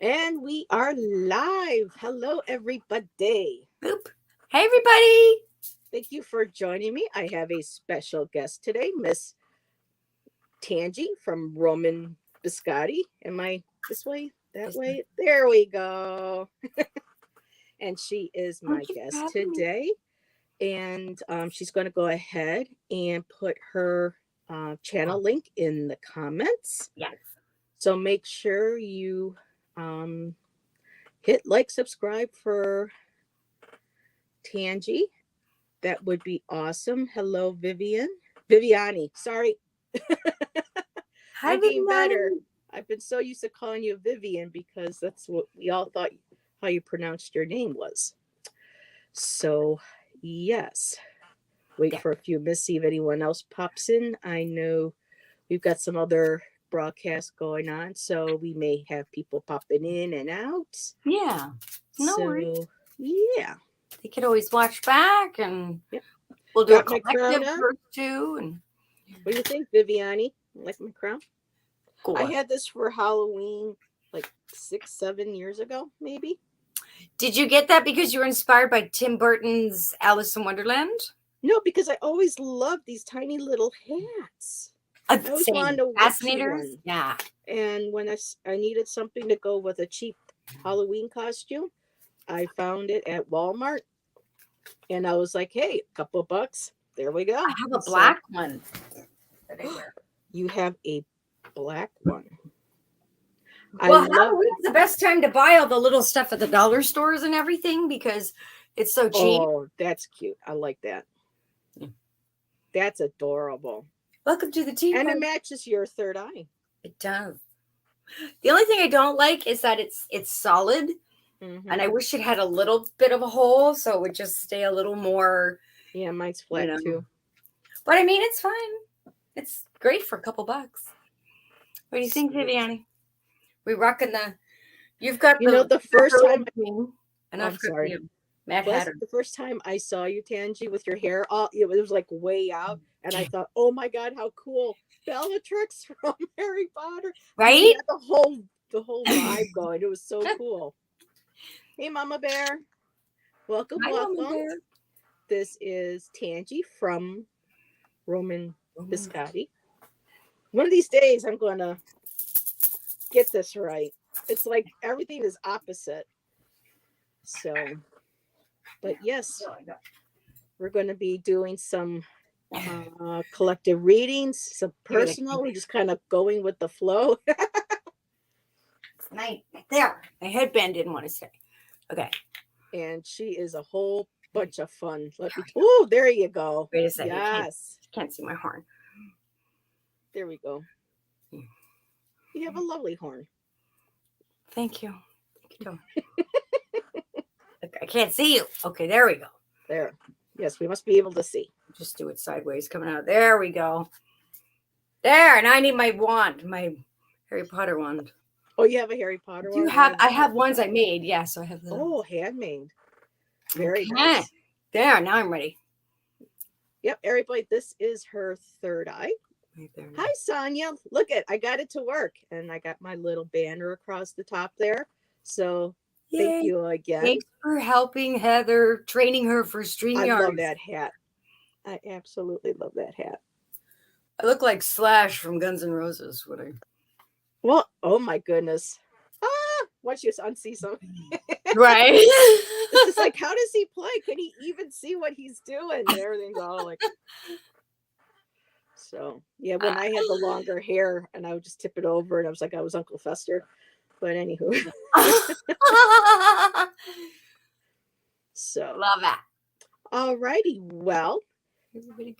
And we are live. Hello, everybody. Boop. Hey, everybody. Thank you for joining me. I have a special guest today, Miss Tangi from Roman Biscotti. Am I this way? That way? There we go. And she is my guest today. And she's going to go ahead and put her channel link in the comments. Yes. So make sure you hit like, subscribe for Tangi. That would be awesome. Hello, Viviani. Sorry. Hi, I'm getting Viviani. better. I've been so used to calling you Vivian because that's what we all thought how you pronounced your name was. So, yes. Wait for a few minutes, see if anyone else pops in. I know we've got some other broadcasts going on, so we may have people popping in and out. Yeah. No worries. Yeah. They could always watch back, and we'll do Got a collective first too. And what do you think, Viviani? Like my crown? Cool. I had this for Halloween like 6-7 years ago, maybe. Did you get that because you were inspired by Tim Burton's Alice in Wonderland? No, because I always loved these tiny little hats. I always wanted a fascinators. Yeah. And when I needed something to go with a cheap Halloween costume, I found it at Walmart. And I was like, hey, a couple of bucks. There we go. I have a black one that I wear. You have a black one. Well, Halloween's the best time to buy all the little stuff at the dollar stores and everything because it's so cheap. Oh, that's cute. I like that. That's adorable. Welcome to the team. And it matches your third eye. It does. The only thing I don't like is that it's solid. Mm-hmm. And I wish it had a little bit of a hole so it would just stay a little more. Yeah, mine's flat too. But I mean, it's fine. It's great for a couple bucks. What do you think, Viviani? We rocking the. You've got the first time. And I'm sorry. The first time I saw you, Tangi, with your hair, it was like way out, and I thought, "Oh my God, how cool!" Bellatrix from Harry Potter, right? The whole vibe going. It was so cool. Hey, Mama Bear, welcome. Mama Bear. This is Tangi from Roman Biscotti. One of these days, I'm going to get this right. It's like everything is opposite. So. But yes, we're going to be doing some collective readings, some personal. We're just kind of going with the flow. Right there. My headband didn't want to stay. Okay. And she is a whole bunch of fun. Oh, there you go. Wait a second. Yes. Can't see my horn. There we go. You have a lovely horn. Thank you. I can't see you. Okay, there we go. There. Yes, we must be able to see. Just do it sideways coming out. There we go. There, and I need my wand, my Harry Potter wand. Oh, you have a Harry Potter wand? I have ones I made, yeah, so I have them. Oh, handmade. Very nice. There, now I'm ready. Yep, everybody, this is her third eye. Right there. Hi, Sonia. Look I got it to work. And I got my little banner across the top there. So thank you again. Thanks for helping Heather, training her for StreamYard. I love that hat. I absolutely love that hat. I look like Slash from Guns N' Roses. Well, oh my goodness. Watch you unsee something. Right. It's just like, how does he play? Can he even see what he's doing? And everything's all like. So, yeah, when I had the longer hair and I would just tip it over and I was like, I was Uncle Fester. But anywho. So. Love that. All righty. Well,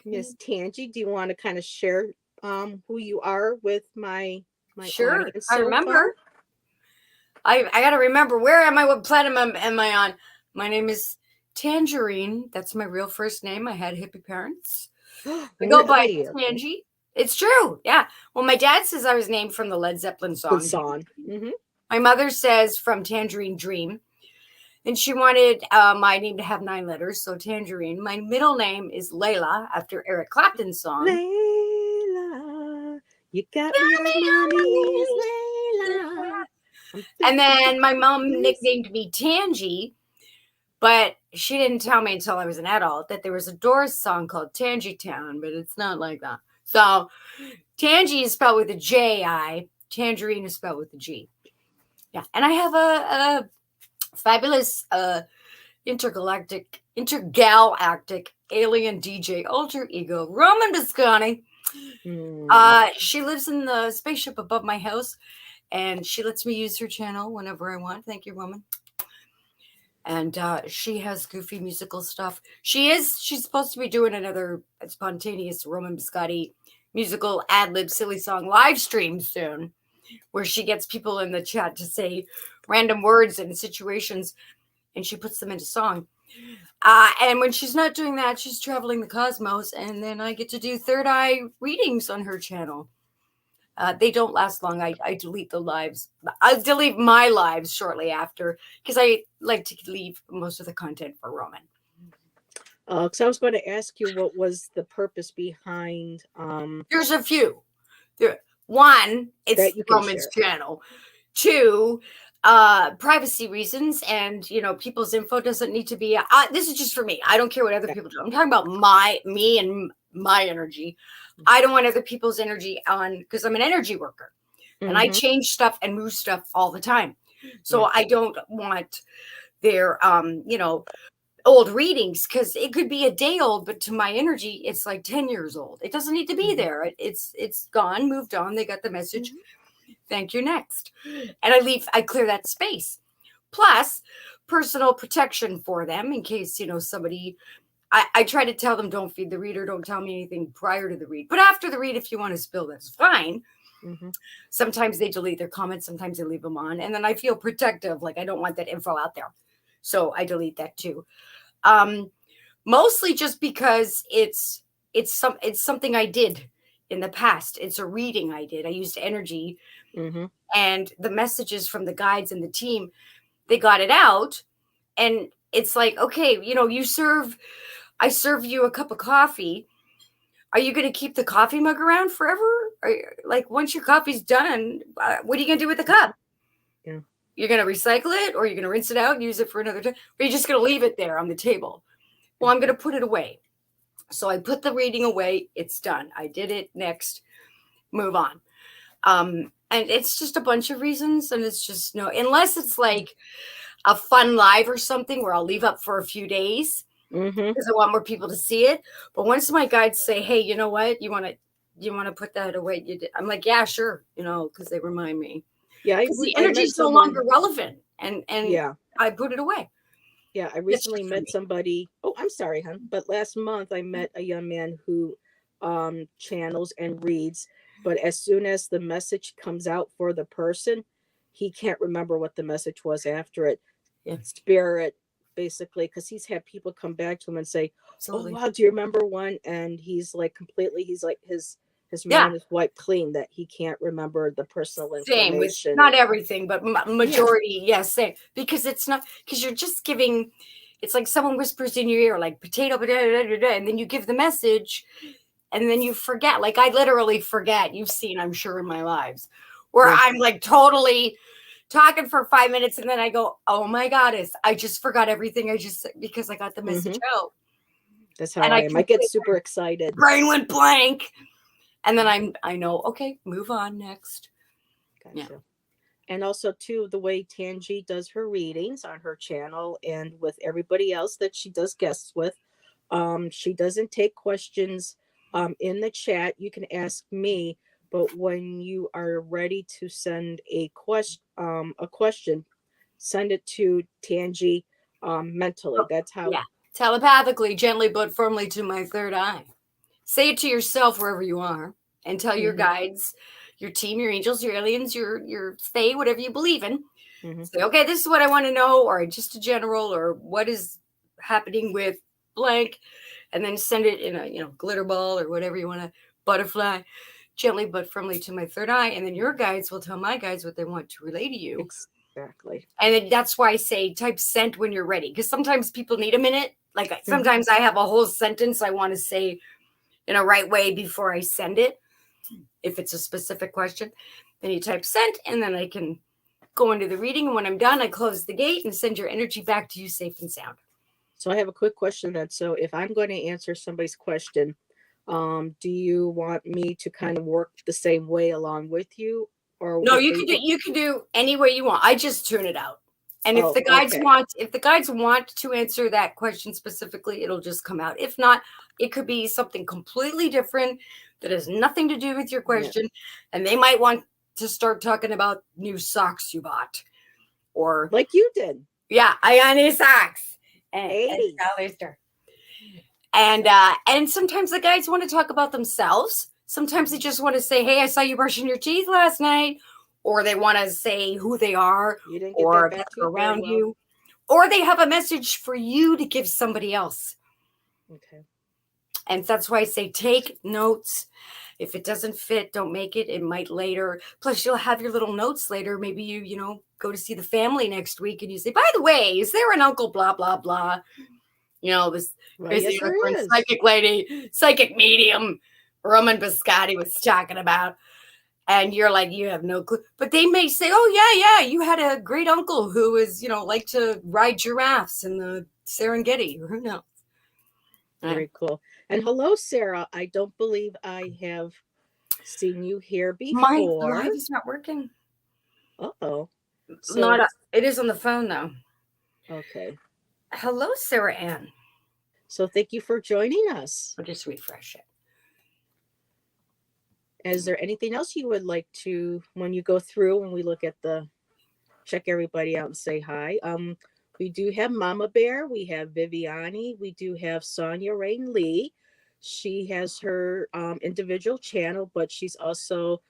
Miss Tangi, do you want to kind of share who you are with my sure. I remember. I got to remember, where am I? What planet am I on? My name is Tangerine. That's my real first name. I had hippie parents. I go by Tangi. It's true. Yeah. Well, my dad says I was named from the Led Zeppelin song. Mm-hmm. My mother says from Tangerine Dream. And she wanted my name to have 9 letters, so Tangerine. My middle name is Layla, after Eric Clapton's song. Layla, you got me on my knees, Layla. And then my mom nicknamed me Tangy, but she didn't tell me until I was an adult that there was a Doors song called Tangy Town, but it's not like that. So Tangy is spelled with a J-I. Tangerine is spelled with a G. Yeah. And I have a fabulous intergalactic alien DJ alter ego, Roman Biscotti. She lives in the spaceship above my house, and she lets me use her channel whenever I want. Thank you, Roman. And she has goofy musical stuff. She's supposed to be doing another spontaneous Roman Biscotti musical ad-lib silly song live stream soon, where she gets people in the chat to say random words and situations, and she puts them into song. And when she's not doing that, she's traveling the cosmos, and then I get to do third eye readings on her channel. They don't last long. I delete the lives. I delete my lives shortly after, because I like to leave most of the content for Roman. Because I was going to ask you what was the purpose behind. There's a few. One, it's Roman's channel. Two, privacy reasons, and people's info doesn't need to be. This is just for me. I don't care what other people do. I'm talking about me and my energy. I don't want other people's energy on, because I'm an energy worker, and I change stuff and move stuff all the time. So I don't want their old readings, because it could be a day old, but to my energy, it's like 10 years old. It doesn't need to be there. It's gone, moved on. They got the message. Thank you, next. And I clear that space. Plus, personal protection for them in case, somebody, I try to tell them, don't feed the reader, don't tell me anything prior to the read. But after the read, if you want to spill, that's fine. Sometimes they delete their comments, sometimes they leave them on. And then I feel protective, like I don't want that info out there. So I delete that too. Mostly just because it's something I did in the past. It's a reading I did. I used energy. And the messages from the guides and the team, they got it out. And it's like, okay, I serve you a cup of coffee. Are you going to keep the coffee mug around forever? Like, once your coffee's done, what are you going to do with the cup? Yeah. You're going to recycle it, or you're going to rinse it out and use it for another time? Or you're just going to leave it there on the table? Well, I'm going to put it away. So I put the reading away. It's done. I did it. Next, move on. And it's just a bunch of reasons. And it's just unless it's like a fun live or something where I'll leave up for a few days because I want more people to see it. But once my guides say, hey, you know what? You want to put that away? I'm like, yeah, sure. Because they remind me. Yeah. Because the energy is no longer relevant. And yeah, I put it away. Yeah. I recently met somebody. Oh, I'm sorry, hon. But last month I met a young man who channels and reads. But as soon as the message comes out for the person, he can't remember what the message was after it. Yeah. Spirit, basically, because he's had people come back to him and say, absolutely. Oh, wow, do you remember one? And he's like his mind is wiped clean, that he can't remember the personal information. Same with not everything, but majority, yes, same. Because it's not, because you're just giving, it's like someone whispers in your ear, like potato, and then you give the message. And then you forget, like I literally forget. You've seen, I'm sure, in my lives where I'm like totally talking for 5 minutes. And then I go, oh my goddess, I just forgot everything I just said because I got the message out. That's how I am. I get super excited. Brain went blank. And then I know, okay, move on next. Gotcha. Yeah. And also too, the way Tangi does her readings on her channel and with everybody else that she does guests with, she doesn't take questions in the chat. You can ask me, but when you are ready to send a question, send it to Tangi mentally. That's how. Yeah, telepathically, gently but firmly to my third eye. Say it to yourself wherever you are, and tell your guides, your team, your angels, your aliens, your fae, whatever you believe in. Say, okay, this is what I want to know, or just a general, or what is happening with blank. And then send it in a glitter ball or whatever you want to, butterfly, gently but firmly to my third eye. And then your guides will tell my guides what they want to relay to you. Exactly. And then that's why I say type sent when you're ready. Because sometimes people need a minute. Like sometimes I have a whole sentence I want to say in a right way before I send it. If it's a specific question, then you type sent, and then I can go into the reading. And when I'm done, I close the gate and send your energy back to you safe and sound. So I have a quick question then. So if I'm going to answer somebody's question, do you want me to kind of work the same way along with you? Or no, you can do any way you want. I just tune it out. And if the guides want to answer that question specifically, it'll just come out. If not, it could be something completely different that has nothing to do with your question. Yeah. And they might want to start talking about new socks you bought. Or like you did. Yeah, I got new socks. And sometimes the guides want to talk about themselves. Sometimes they just want to say, hey, I saw you brushing your teeth last night. Or they want to say who they are, or that they're around you, or they have a message for you to give somebody else. Okay. And that's why I say take notes. If it doesn't fit, don't make it. It might later. Plus, you'll have your little notes later. Maybe you go to see the family next week, and you say, by the way, is there an uncle blah, blah, blah? This crazy psychic lady, psychic medium, Roman Biscotti was talking about. And you're like, you have no clue. But they may say, oh, yeah, you had a great uncle who was, like to ride giraffes in the Serengeti, or who knows. Very cool. And hello, Sarah. I don't believe I have seen you here before. My live is not working. Uh-oh. It is on the phone, though. Okay. Hello, Sarah Ann. So thank you for joining us. I'll just refresh it. Is there anything else you would like to, when you go through and we look at check everybody out and say hi? We do have Mama Bear. We have Viviani. We do have Sonia Rain Lee. She has her individual channel, but she's also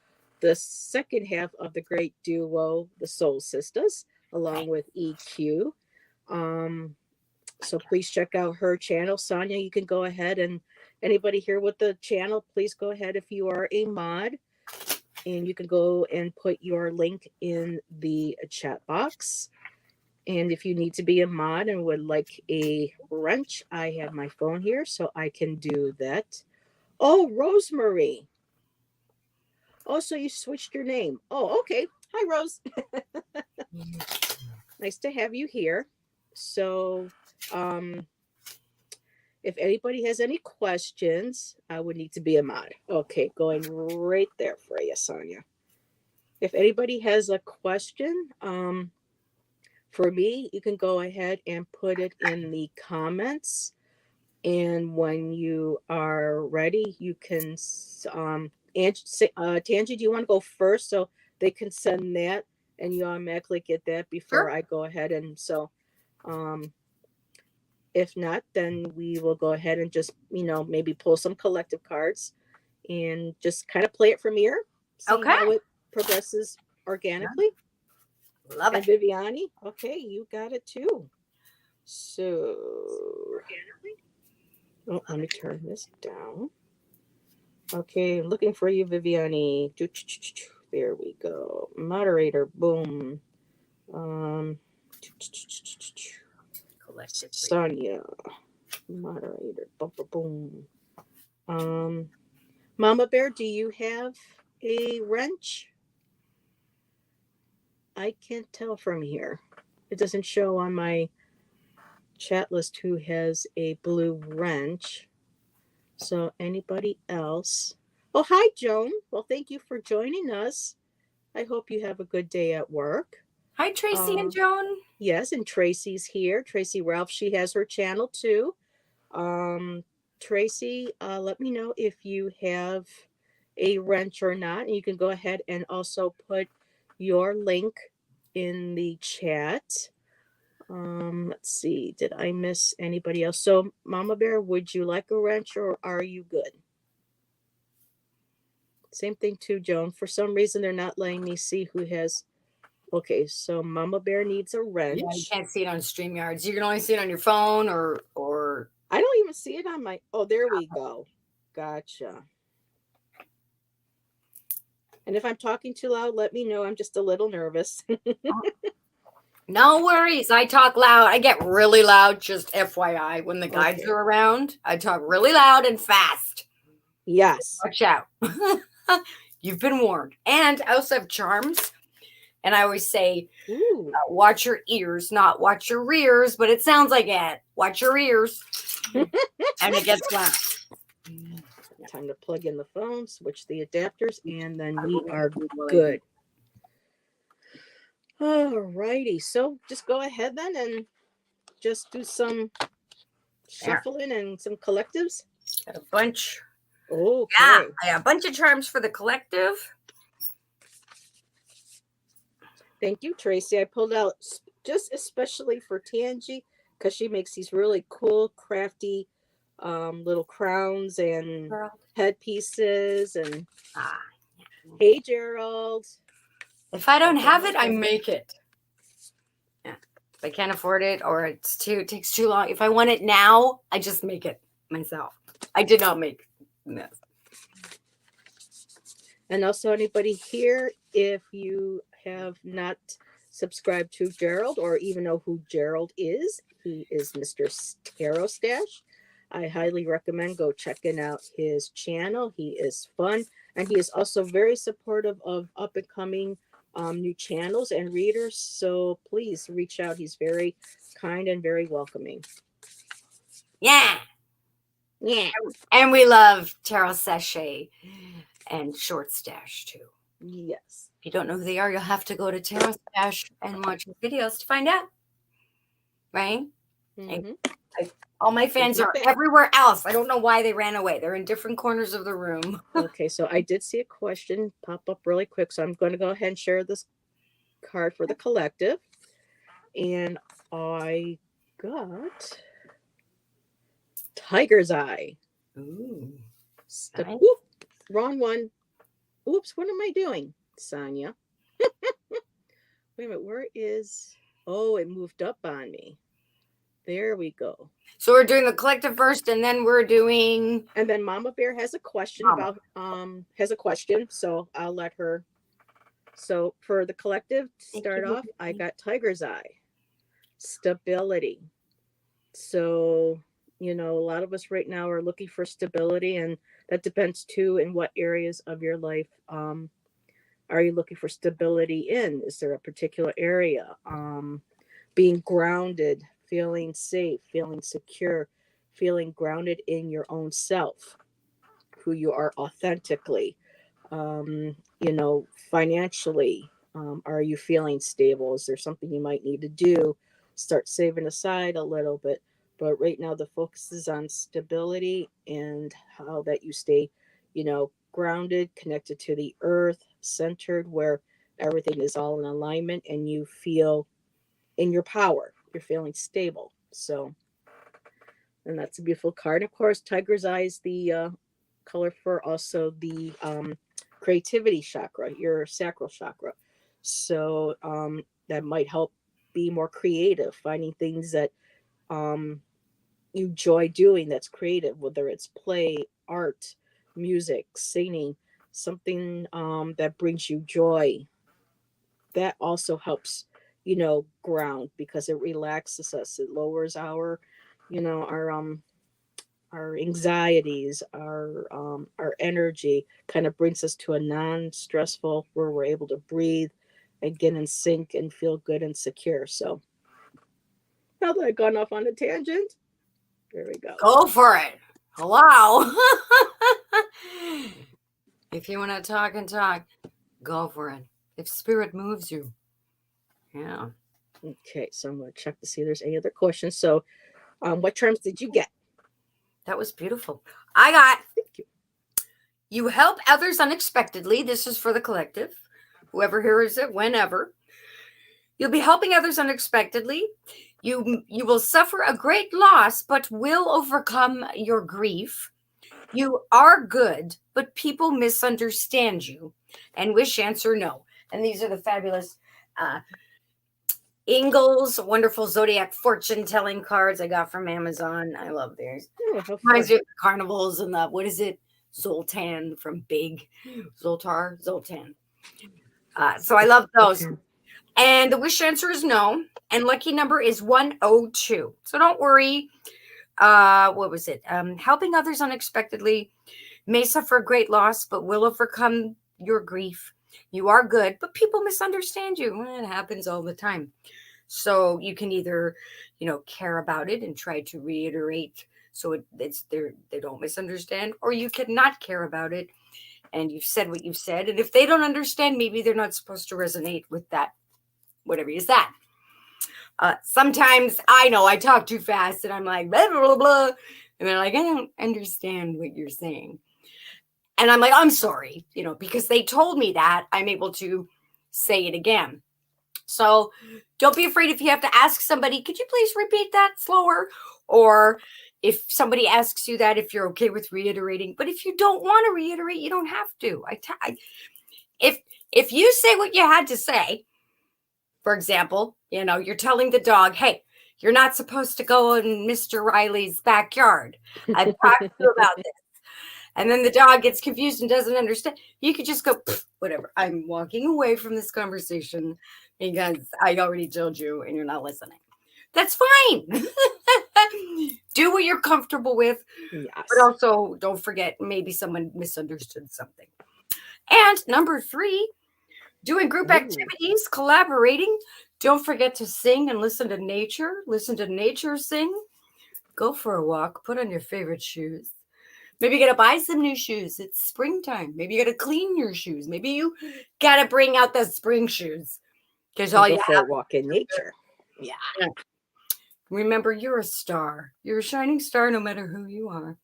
the second half of the great duo, the Soul Sisters, along with EQ. So please check out her channel. Sonia, you can go ahead, and anybody here with the channel, please go ahead if you are a mod, and you can go and put your link in the chat box. And if you need to be a mod and would like a wrench, I have my phone here, so I can do that. Oh, Rosemary. Oh, so you switched your name. Oh, okay. Hi, Rose. Nice to have you here. So, if anybody has any questions, I would need to be a mod. Okay, going right there for you, Sonia. If anybody has a question, for me, you can go ahead and put it in the comments. And when you are ready, you can, Tangie, do you want to go first so they can send that and you automatically get that before I go ahead? And so, if not, then we will go ahead and just, maybe pull some collective cards and just kind of play it from here. See how it progresses organically. Love it. And Viviani, okay, you got it too. So, let me turn this down. Okay, looking for you, Viviani. There we go. Moderator, boom. Sonia, moderator, boom. Mama Bear, do you have a wrench? I can't tell from here. It doesn't show on my chat list who has a blue wrench. So anybody else? Oh, hi, Joan. Well, thank you for joining us. I hope you have a good day at work. Hi, Tracy and Joan. Yes, and Tracy's here. Tracy Ralph, she has her channel too. Tracy, let me know if you have a wrench or not. And you can go ahead and also put your link in the chat. Let's see, did I miss anybody else? So Mama Bear, would you like a wrench or are you good? Same thing too, Joan. For some reason, they're not letting me see who has. Okay, so Mama Bear needs a wrench. Yeah, you can't see it on StreamYards. You can only see it on your phone or. I don't even see it on my. Oh, there we go. Gotcha. And if I'm talking too loud, let me know. I'm just a little nervous. No worries. I talk loud. I get really loud, just FYI. When the guides are around, I talk really loud and fast. Yes. Watch out. You've been warned. And I also have charms. And I always say, Ooh. watch your ears, not watch your rears, but it sounds like it. Watch your ears. And it gets loud. Time to plug in the phone, switch the adapters, and then we are good. All righty. So just go ahead then and just do some shuffling and some collectives. Got a bunch. Okay. Yeah, I got a bunch of charms for the collective. Thank you, Tracy. I pulled out just especially for Tangi because she makes these really cool, crafty little crowns and headpieces. And hey, Gerald. If I don't have it, I make it. Yeah. If I can't afford it or it takes too long. If I want it now, I just make it myself. I did not make this. And also anybody here, if you have not subscribed to Gerald or even know who Gerald is, he is Mr. Tarot Stash. I highly recommend go checking out his channel. He is fun, and he is also very supportive of up and coming new channels and readers. So please reach out. He's very kind and very welcoming. Yeah. Yeah. And we love Tarot Sachet and Short Stash too. Yes. If you don't know who they are, you'll have to go to Tarot Stash and watch his videos to find out. Right? Mm-hmm. All my fans are everywhere else. I don't know why they ran away. They're in different corners of the room. Okay, so I did see a question pop up really quick. So I'm going to go ahead and share this card for the collective. And I got Tiger's Eye. Ooh. Nice. Whoop, wrong one. Oops, what am I doing, Sonia? Wait a minute, where is... Oh, it moved up on me. There we go. So we're doing the collective first, and then we're doing... And then Mama Bear has a question about... so I'll let her... So for the collective, to start off, I got Tiger's Eye. Stability. So, you know, a lot of us right now are looking for stability, and that depends too in what areas of your life are you looking for stability in? Is there a particular area? Being grounded, feeling safe, feeling secure, feeling grounded in your own self, who you are authentically, you know, financially. Are you feeling stable? Is there something you might need to do? Start saving aside a little bit. But right now the focus is on stability and how that you stay, you know, grounded, connected to the earth, centered, where everything is all in alignment and you feel in your power. You're feeling stable. So, and that's a beautiful card. Of course, Tiger's Eye is the color for also the creativity chakra, your sacral chakra. So that might help be more creative, finding things that you enjoy doing that's creative, whether it's play, art, music, singing, something that brings you joy. That also helps, you know, ground, because it relaxes us. It lowers our, you know, our anxieties, our energy, kind of brings us to a non-stressful where we're able to breathe and get in sync and feel good and secure. So now that I've gone off on a tangent, there we go. Go for it. Wow. If you want to talk and talk, go for it. If spirit moves you. Yeah. Okay, so I'm going to check to see if there's any other questions. So what terms did you get? That was beautiful. I got, thank you. You help others unexpectedly. This is for the collective. Whoever hears it, whenever. You'll be helping others unexpectedly. You will suffer a great loss, but will overcome your grief. You are good, but people misunderstand you. And wish, answer, no. And these are the fabulous Ingalls wonderful zodiac fortune telling cards I got from Amazon. I love theirs. Reminds me of carnivals and the, what is it? Zoltan from Big. Zoltan. So I love those. Okay. And the wish answer is no. And lucky number is 102. So don't worry. What was it? Helping others unexpectedly may suffer great loss, but will overcome your grief. You are good, but people misunderstand you. It happens all the time. So you can either, care about it and try to reiterate so they don't misunderstand, or you can not care about it and you've said what you've said. And if they don't understand, maybe they're not supposed to resonate with that, whatever is that. Sometimes I know I talk too fast and I'm like, blah, blah, blah, blah. And they're like, I don't understand what you're saying. And I'm like, I'm sorry, because they told me that, I'm able to say it again. So don't be afraid if you have to ask somebody, could you please repeat that slower? Or if somebody asks you that, if you're okay with reiterating. But if you don't want to reiterate, you don't have to. If you say what you had to say, for example, you're telling the dog, hey, you're not supposed to go in Mr. Riley's backyard. I've talked to you about this. And then the dog gets confused and doesn't understand. You could just go, whatever. I'm walking away from this conversation because I already told you and you're not listening. That's fine. Do what you're comfortable with. Yes. But also don't forget, maybe someone misunderstood something. And number 3, doing group activities, collaborating. Don't forget to sing and listen to nature. Listen to nature sing. Go for a walk. Put on your favorite shoes. Maybe you got to buy some new shoes. It's springtime. Maybe you got to clean your shoes. Maybe you got to bring out the spring shoes. Because all you have to walk in nature. Yeah. Remember, you're a star. You're a shining star no matter who you are.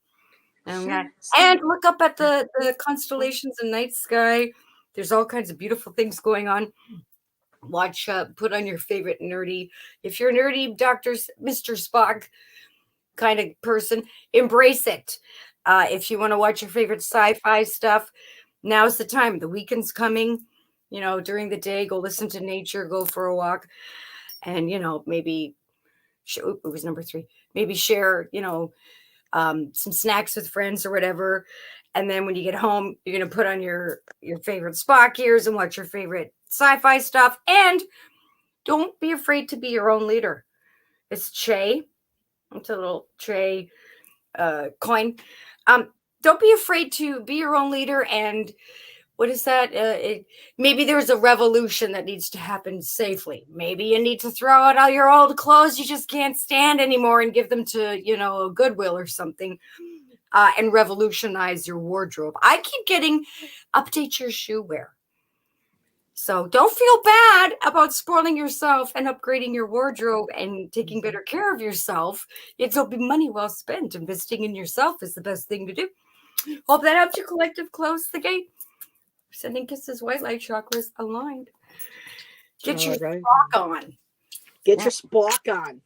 And look up at the constellations and night sky. There's all kinds of beautiful things going on. Watch, put on your favorite nerdy. If you're a nerdy Mr. Spock kind of person, embrace it. If you want to watch your favorite sci-fi stuff, now's the time. The weekend's coming. During the day, go listen to nature, go for a walk, and maybe it was number 3. Maybe share some snacks with friends or whatever. And then when you get home, you're gonna put on your favorite Spock ears and watch your favorite sci-fi stuff. And don't be afraid to be your own leader. It's Che. It's a little Che coin. Don't be afraid to be your own leader. And what is that? Maybe there's a revolution that needs to happen safely. Maybe you need to throw out all your old clothes you just can't stand anymore and give them to, Goodwill or something, and revolutionize your wardrobe. I keep getting update your shoe wear. So don't feel bad about spoiling yourself and upgrading your wardrobe and taking better care of yourself. It'll be money well spent. Investing in yourself is the best thing to do. Hope that helped you, collective. Close the gate. Sending kisses, white light chakras aligned. Get your Spock on. Get your Spock on.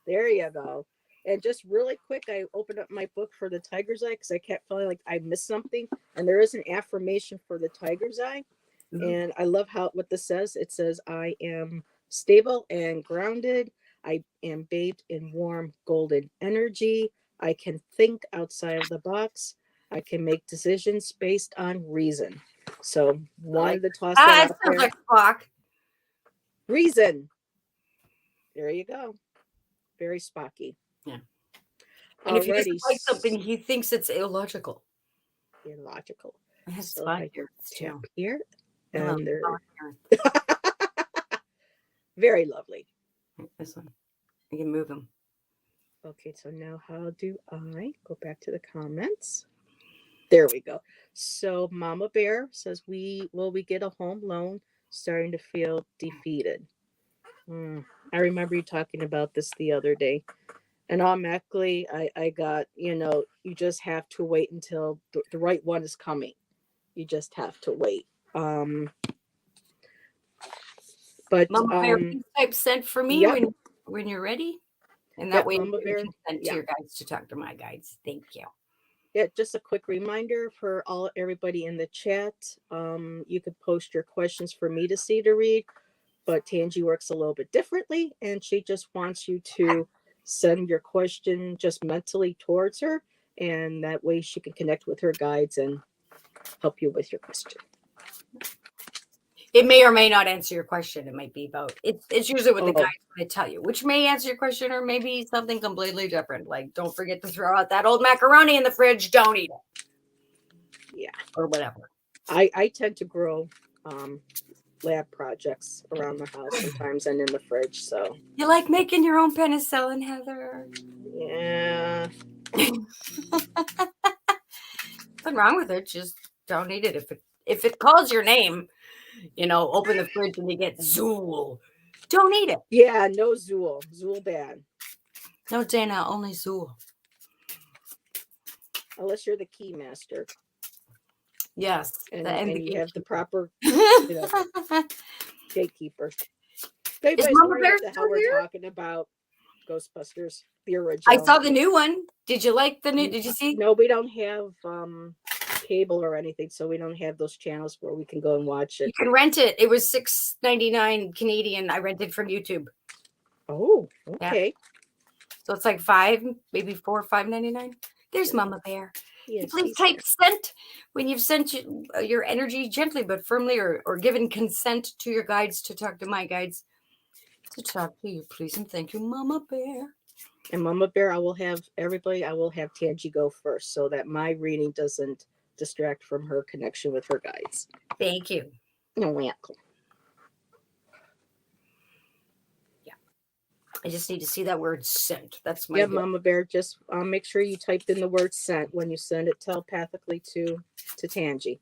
There you go. And just really quick, I opened up my book for the tiger's eye because I kept feeling like I missed something. And there is an affirmation for the tiger's eye. Mm-hmm. And I love what this says. It says, I am stable and grounded. I am bathed in warm golden energy. I can think outside of the box. I can make decisions based on reason. So wanted to toss that out there. Like Spock. Reason. There you go. Very Spocky. Yeah. And if he doesn't like something, he thinks it's illogical. Illogical. I have Spock here. Tap here. And they're very lovely. This one. I can move them. Okay, so now how do I go back to the comments? There we go. So Mama Bear says, will we get a home loan? Starting to feel defeated. I remember you talking about this the other day. And automatically I got, you just have to wait until the right one is coming. You just have to wait. But Mama Bear, please type send for me when you're ready. And that way you can send to your guides to talk to my guides. Thank you. Yeah, just a quick reminder for everybody in the chat. You could post your questions for me to see to read, but Tangi works a little bit differently, and she just wants you to send your question just mentally towards her, and that way she can connect with her guides and help you with your question. It may or may not answer your question. It might be about it's usually what the guides want to tell you, which may answer your question or maybe something completely different. Like, don't forget to throw out that old macaroni in the fridge. Don't eat it. Yeah. Or whatever. I tend to grow lab projects around the house sometimes and in the fridge. So You like making your own penicillin, Heather? yeah. Nothing wrong with it. Just don't eat it. If it calls your name, open the fridge and you get Zool. Don't eat it. Yeah, no Zool. Zool bad. No, Dana, only Zool. Unless you're the key master. Yes. And you have the proper gatekeeper. Is Mama Bear still we're here? talking about Ghostbusters, the original. I saw the new one. Did you like the new? Did you see? No, we don't have cable or anything, so we don't have those channels where we can go and watch it. You can rent it. It was $6.99 Canadian. I rented from YouTube. Oh, okay. Yeah. So it's like $5, maybe $4, $5.99. There's Mama Bear. Yes, please type sent when you've sent your energy gently but firmly, or given consent to your guides to talk to my guides to talk to you, please and thank you, Mama Bear. And Mama Bear, I will have Tangi go first so that my reading doesn't distract from her connection with her guides. Thank you. You're welcome. Yeah. I just need to see that word sent. That's my Mama Bear, just make sure you type in the word sent when you send it telepathically to Tangi.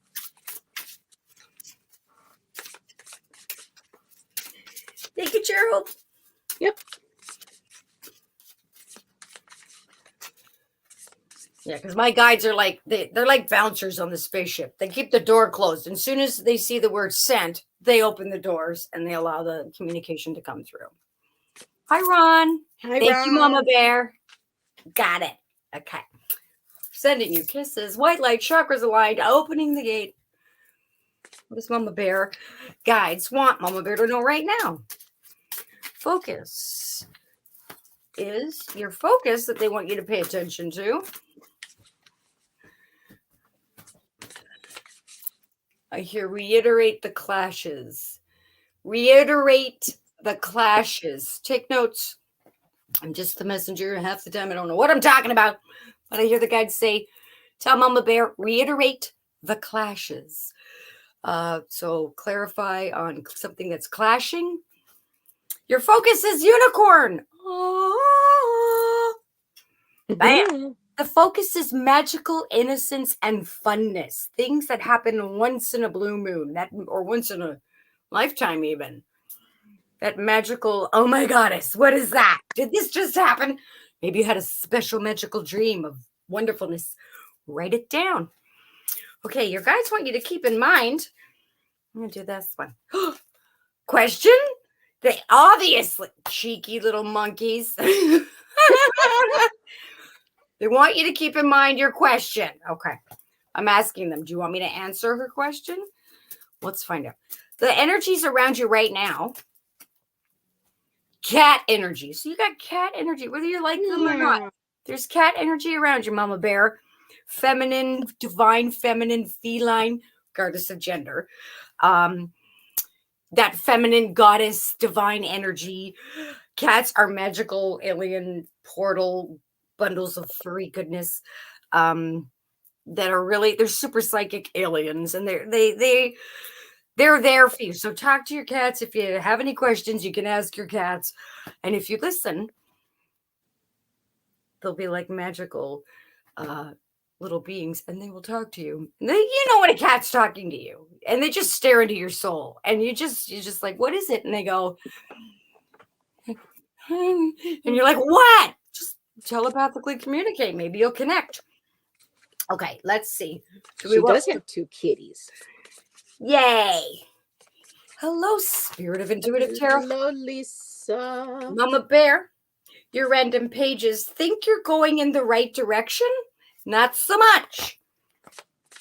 Thank you, Gerald. Yep. Yeah, because my guides are like, they're like bouncers on the spaceship. They keep the door closed. And as soon as they see the word sent, they open the doors and they allow the communication to come through. Hi, Ron. Thank you, Mama Bear. Got it. Okay. Sending you kisses. White light, chakras aligned, opening the gate. What does Mama Bear guides want Mama Bear to know right now? Focus is your focus that they want you to pay attention to. I hear reiterate the clashes. Reiterate the clashes. Take notes. I'm just the messenger. Half the time I don't know what I'm talking about. But I hear the guides say, tell Mama Bear, reiterate the clashes. So clarify on something that's clashing. Your focus is unicorn. Oh. Bam. The focus is magical innocence and funness. Things that happen once in a blue moon, or once in a lifetime even. That magical, oh my goddess, what is that? Did this just happen? Maybe you had a special magical dream of wonderfulness. Write it down. Okay, your guides want you to keep in mind. I'm going to do this one. Question? They obviously, cheeky little monkeys. They want you to keep in mind your question. Okay. I'm asking them, do you want me to answer her question? Let's find out. The energies around you right now. Cat energy. So you got cat energy, whether you like them or not. There's cat energy around you, Mama Bear. Feminine, divine, feminine, feline, regardless of gender. That feminine goddess, divine energy. Cats are magical, alien, portal bundles of furry goodness that are really, they're super psychic aliens, and they're there for you. So talk to your cats. If you have any questions, you can ask your cats. And if you listen, they'll be like magical little beings, and they will talk to you. And you know when a cat's talking to you, and they just stare into your soul, and you're just like, what is it? And they go, and you're like, what? Just telepathically communicate. Maybe you'll connect. Okay, let's see. She does have 2 kitties. Yay. Hello, Spirit of Intuitive Tarot. Hello, Lisa. Mama Bear, your random pages think you're going in the right direction? Not so much.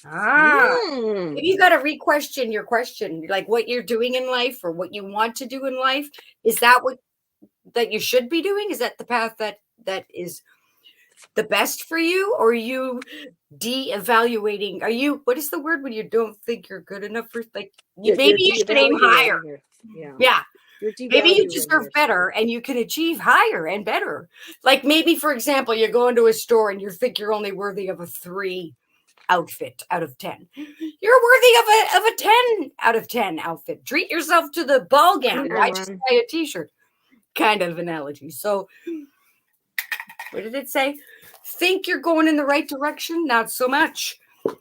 Maybe you got to re-question your question, like what you're doing in life or what you want to do in life. Is that what that you should be doing? Is that the path that is the best for you? Or are you de-evaluating? Are you, what is the word when you don't think you're good enough for, like, maybe you should aim higher. Yeah. Maybe you deserve better and you can achieve higher and better. Like maybe, for example, you go into a store and you think you're only worthy of a 3 outfit out of 10. You're worthy of a 10 out of 10 outfit. Treat yourself to the ball gown. Why just buy a t-shirt? Kind of analogy. So what did it say? Think you're going in the right direction? Not so much.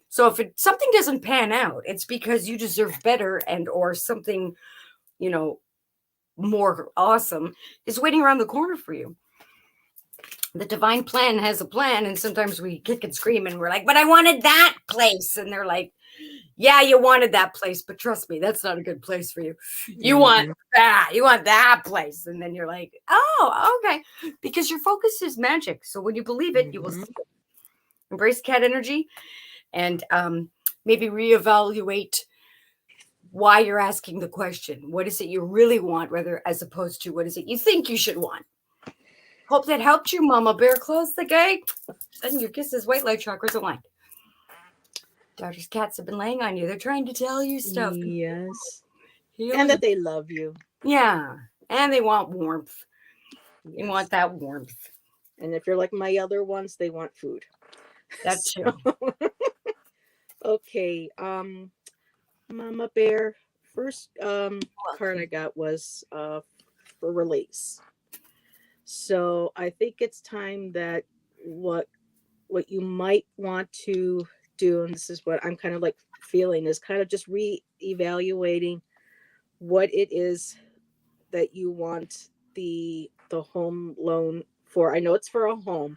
So if something doesn't pan out, it's because you deserve better, and or something, more awesome is waiting around the corner for you. The divine plan has a plan, and sometimes we kick and scream and we're like, but I wanted that place. And they're like, yeah, you wanted that place, but trust me, that's not a good place for you. You want that place. And then you're like, oh, okay. Because your focus is magic. So when you believe it, you will see it. Embrace cat energy, and maybe reevaluate why you're asking the question. What is it you really want, rather as opposed to what is it you think you should want? Hope that helped you, Mama Bear. Close the gate. Send your kisses, white light chakras aligned. Daughter's cats have been laying on you. They're trying to tell you stuff. Yes. Healing. And that they love you. Yeah. And they want warmth. Yes. You want that warmth. And if you're like my other ones, they want food. That too. Okay. Mama Bear, first card I got was for release. So I think it's time that what you might want to do, and this is what I'm kind of like feeling, is kind of just re-evaluating what it is that you want the home loan for. I know it's for a home,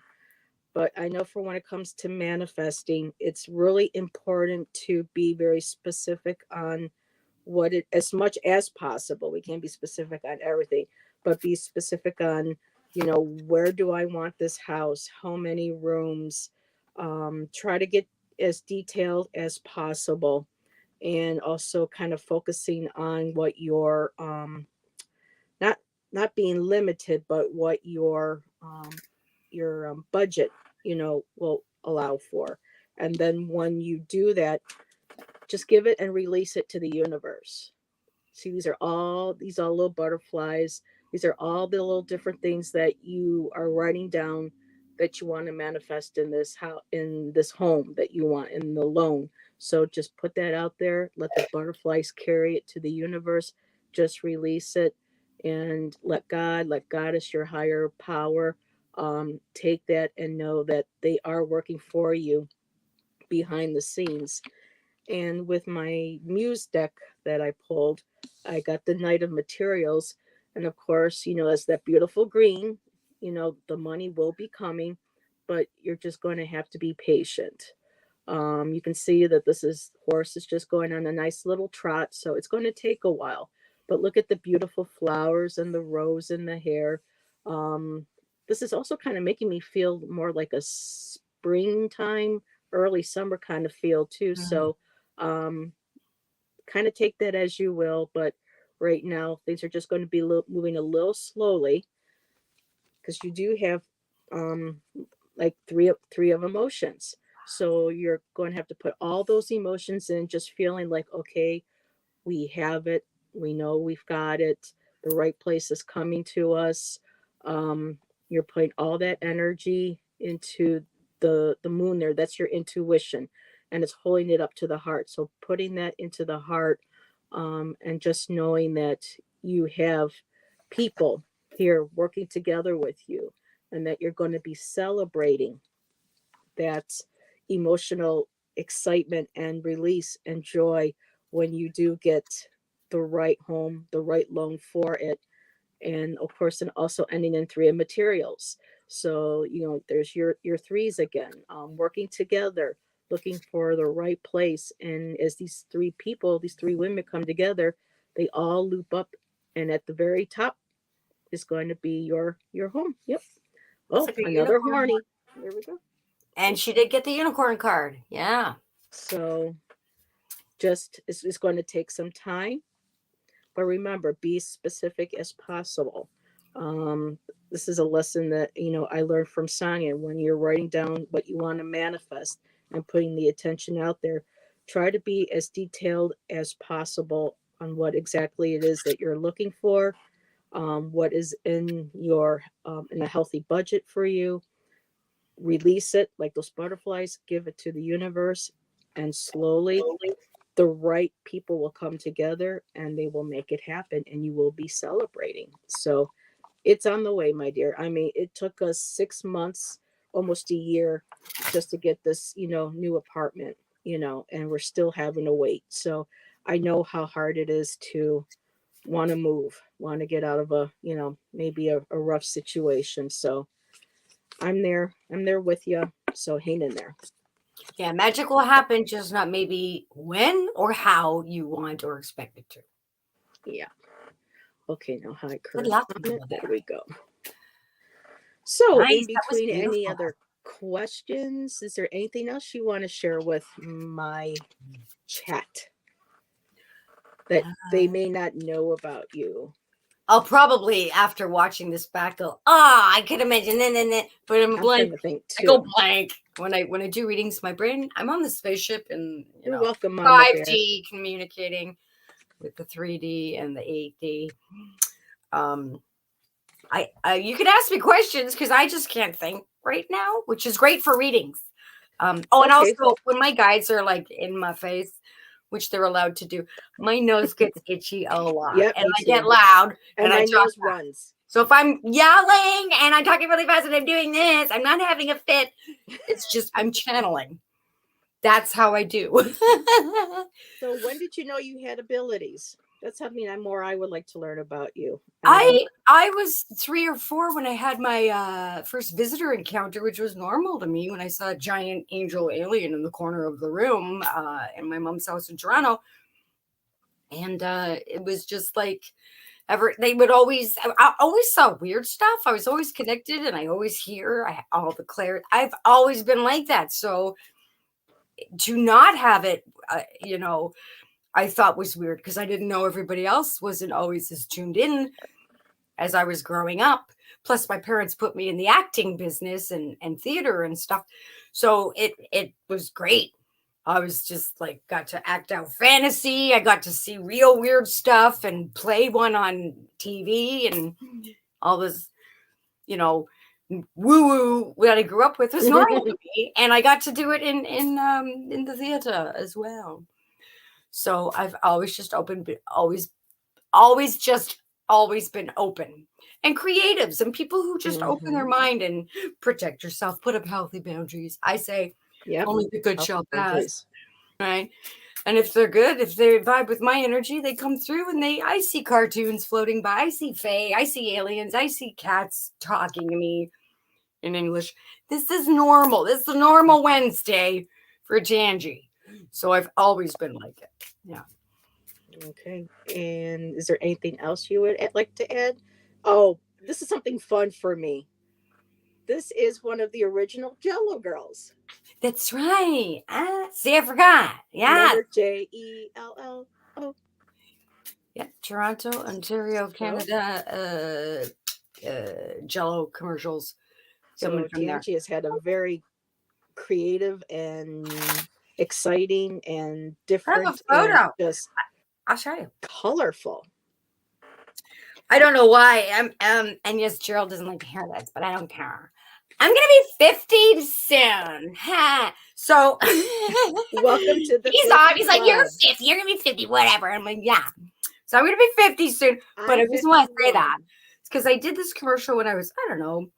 but I know for when it comes to manifesting, it's really important to be very specific on what it, as much as possible. We can't be specific on everything, but be specific on, where do I want this house? How many rooms? Try to get as detailed as possible, and also kind of focusing on what your not being limited, but what your budget will allow for. And then when you do that, just give it and release it to the universe. See, these are all little butterflies. These are all the little different things that you are writing down that you want to manifest in this house, in this home that you want, in the loan. So just put that out there. Let the butterflies carry it to the universe. Just release it, and let Goddess, your higher power, take that and know that they are working for you behind the scenes. And with my Muse deck that I pulled, I got the Knight of Materials. And of course, as that beautiful green, the money will be coming, but you're just going to have to be patient. You can see that horse is just going on a nice little trot, so it's going to take a while. But look at the beautiful flowers and the rose in the hair. This is also kind of making me feel more like a springtime, early summer kind of feel too. Mm-hmm. So kind of take that as you will, but right now things are just going to be moving a little slowly, because you do have like three of emotions. So you're going to have to put all those emotions in, just feeling like, okay, we have it. We know we've got it. The right place is coming to us. You're putting all that energy into the moon there. That's your intuition, and it's holding it up to the heart. So putting that into the heart, and just knowing that you have people here working together with you, and that you're going to be celebrating that emotional excitement and release and joy when you do get the right home, the right loan for it. And of course, and also ending in 3 of materials. So, there's your threes again, working together, looking for the right place. And as these 3 women come together, they all loop up. And at the very top is going to be your home. Yep. Oh, like another horny. There we go. And she did get the unicorn card. Yeah. So just, it's going to take some time. But remember, be specific as possible. This is a lesson that, I learned from Sonia. When you're writing down what you want to manifest and putting the attention out there, try to be as detailed as possible on what exactly it is that you're looking for, what is in in a healthy budget for you. Release it like those butterflies, give it to the universe, and slowly the right people will come together and they will make it happen and you will be celebrating. So it's on the way, my dear. I mean, it took us 6 months, almost a year, just to get this, new apartment, and we're still having to wait. So I know how hard it is to want to move, want to get out of maybe a rough situation. So I'm there with you. So hang in there. Yeah, magic will happen, just not maybe when or how you want or expect it to. Yeah. Okay, now hi, Good curse luck. on it. There we go. So in Nice. That was between any beautiful. other questions, is there anything else you want to share with my chat that they may not know about you? I'll probably, after watching this back, go, I could imagine, but I'm blank. Trying to think I go too. blank when I do readings. My brain, I'm on the spaceship, and You're welcome, Mama Bear. 5D communicating with the 3D and the 8D. You can ask me questions because I just can't think right now, which is great for readings. And also when my guides are like in my face, which they're allowed to do, my nose gets itchy a lot, and I get loud, and my nose runs. So if I'm yelling and I'm talking really fast and I'm doing this, I'm not having a fit. It's just I'm channeling. That's how I do. So when did you know you had abilities? That's something I would like to learn about you. I was 3 or 4 when I had my first visitor encounter, which was normal to me when I saw a giant angel alien in the corner of the room in my mom's house in Toronto. And it was just like they would always, I always saw weird stuff. I was always connected and I always hear all the clarity. I've always been like that. So to not have it, I thought was weird because I didn't know everybody else wasn't always as tuned in as I was growing up. Plus my parents put me in the acting business and theater and stuff. So it was great. I was just like, got to act out fantasy. I got to see real weird stuff and play one on TV, and all this, woo-woo that I grew up with was normal to me. And I got to do it in the theater as well. So I've always just always been open, and creatives and people who just open their mind and protect yourself, put up healthy boundaries. I say, only the good shall pass, right? And if they're good, if they vibe with my energy, they come through and I see cartoons floating by. I see fae, I see aliens, I see cats talking to me in English. This is normal. This is a normal Wednesday for Janji. So I've always been like it. Yeah. Okay. And is there anything else you would like to add? Oh, this is something fun for me. This is one of the original Jello girls. That's right. See, I forgot. Yeah. Remember JELLO? Yeah. Toronto, Ontario, Canada, Jello commercials. So Janji has had a very creative and exciting and different. I have a photo. Just I'll show you. Colorful. I don't know why. And yes, Gerald doesn't like to hear this, but I don't care. I'm gonna be 50 soon. So welcome to the. He's on. He's like, you're 50. You're gonna be 50. Whatever. I'm like, yeah. So I'm gonna be 50 soon. But I just want to say that it's because I did this commercial when I was, I don't know,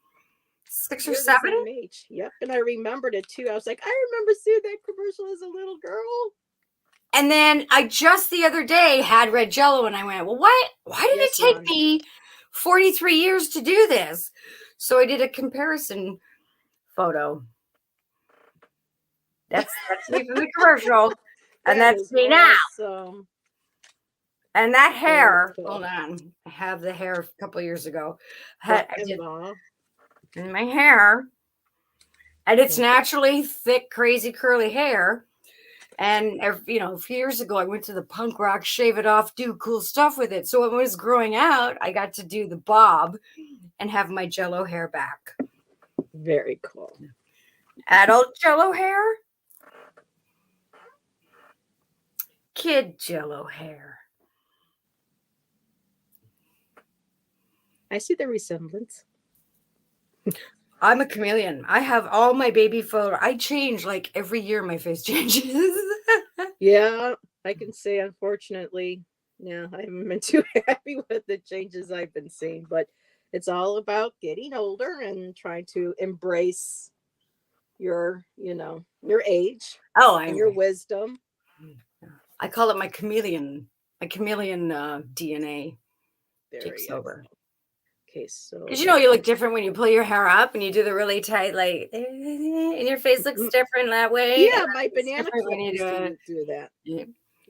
6 or 7. Yep, and I remembered it too. I was like, I remember seeing that commercial as a little girl. And then I just the other day had red Jello, and I went, well, why did it take me 43 years to do this? So I did a comparison photo. That's me from the commercial, and that's me now. And that hair, hold on, I have the hair a couple years ago. I did in my hair, and it's naturally thick, crazy, curly hair. And a few years ago, I went to the punk rock, shave it off, do cool stuff with it. So when it was growing out, I got to do the bob and have my Jello hair back. Very cool. Adult Jello hair, kid Jello hair. I see the resemblance. I'm a chameleon. I have all my baby photo. I change like every year. My face changes. Yeah, I can say, unfortunately, yeah, I haven't been too happy with the changes I've been seeing, but it's all about getting older and trying to embrace your, your age Oh, and your wisdom. I call it my chameleon. My chameleon DNA takes Very over. Okay, so Because you look different when you pull your hair up and you do the really tight, like, and your face looks different that way. Yeah, my banana clip used to do that. Yeah.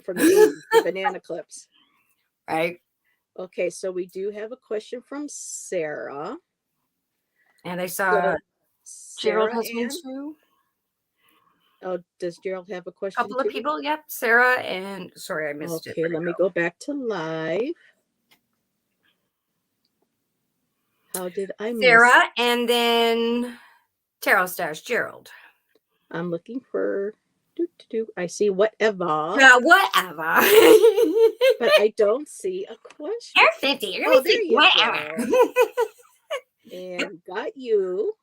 From the 80s, the banana clips. Right. Okay, so we do have a question from Sarah. And I saw Gerald Sarah has one Ann. too. Oh, does Gerald have a A question couple of too? people. Yep. Sarah and sorry, I missed it. Okay, let me go back to live. How did I miss? Sarah and then Tarot Stash Gerald. I'm looking for. I see whatever. Yeah, whatever. But I don't see a question. You're 50. You're Oh, gonna there see you whatever. go. And got you.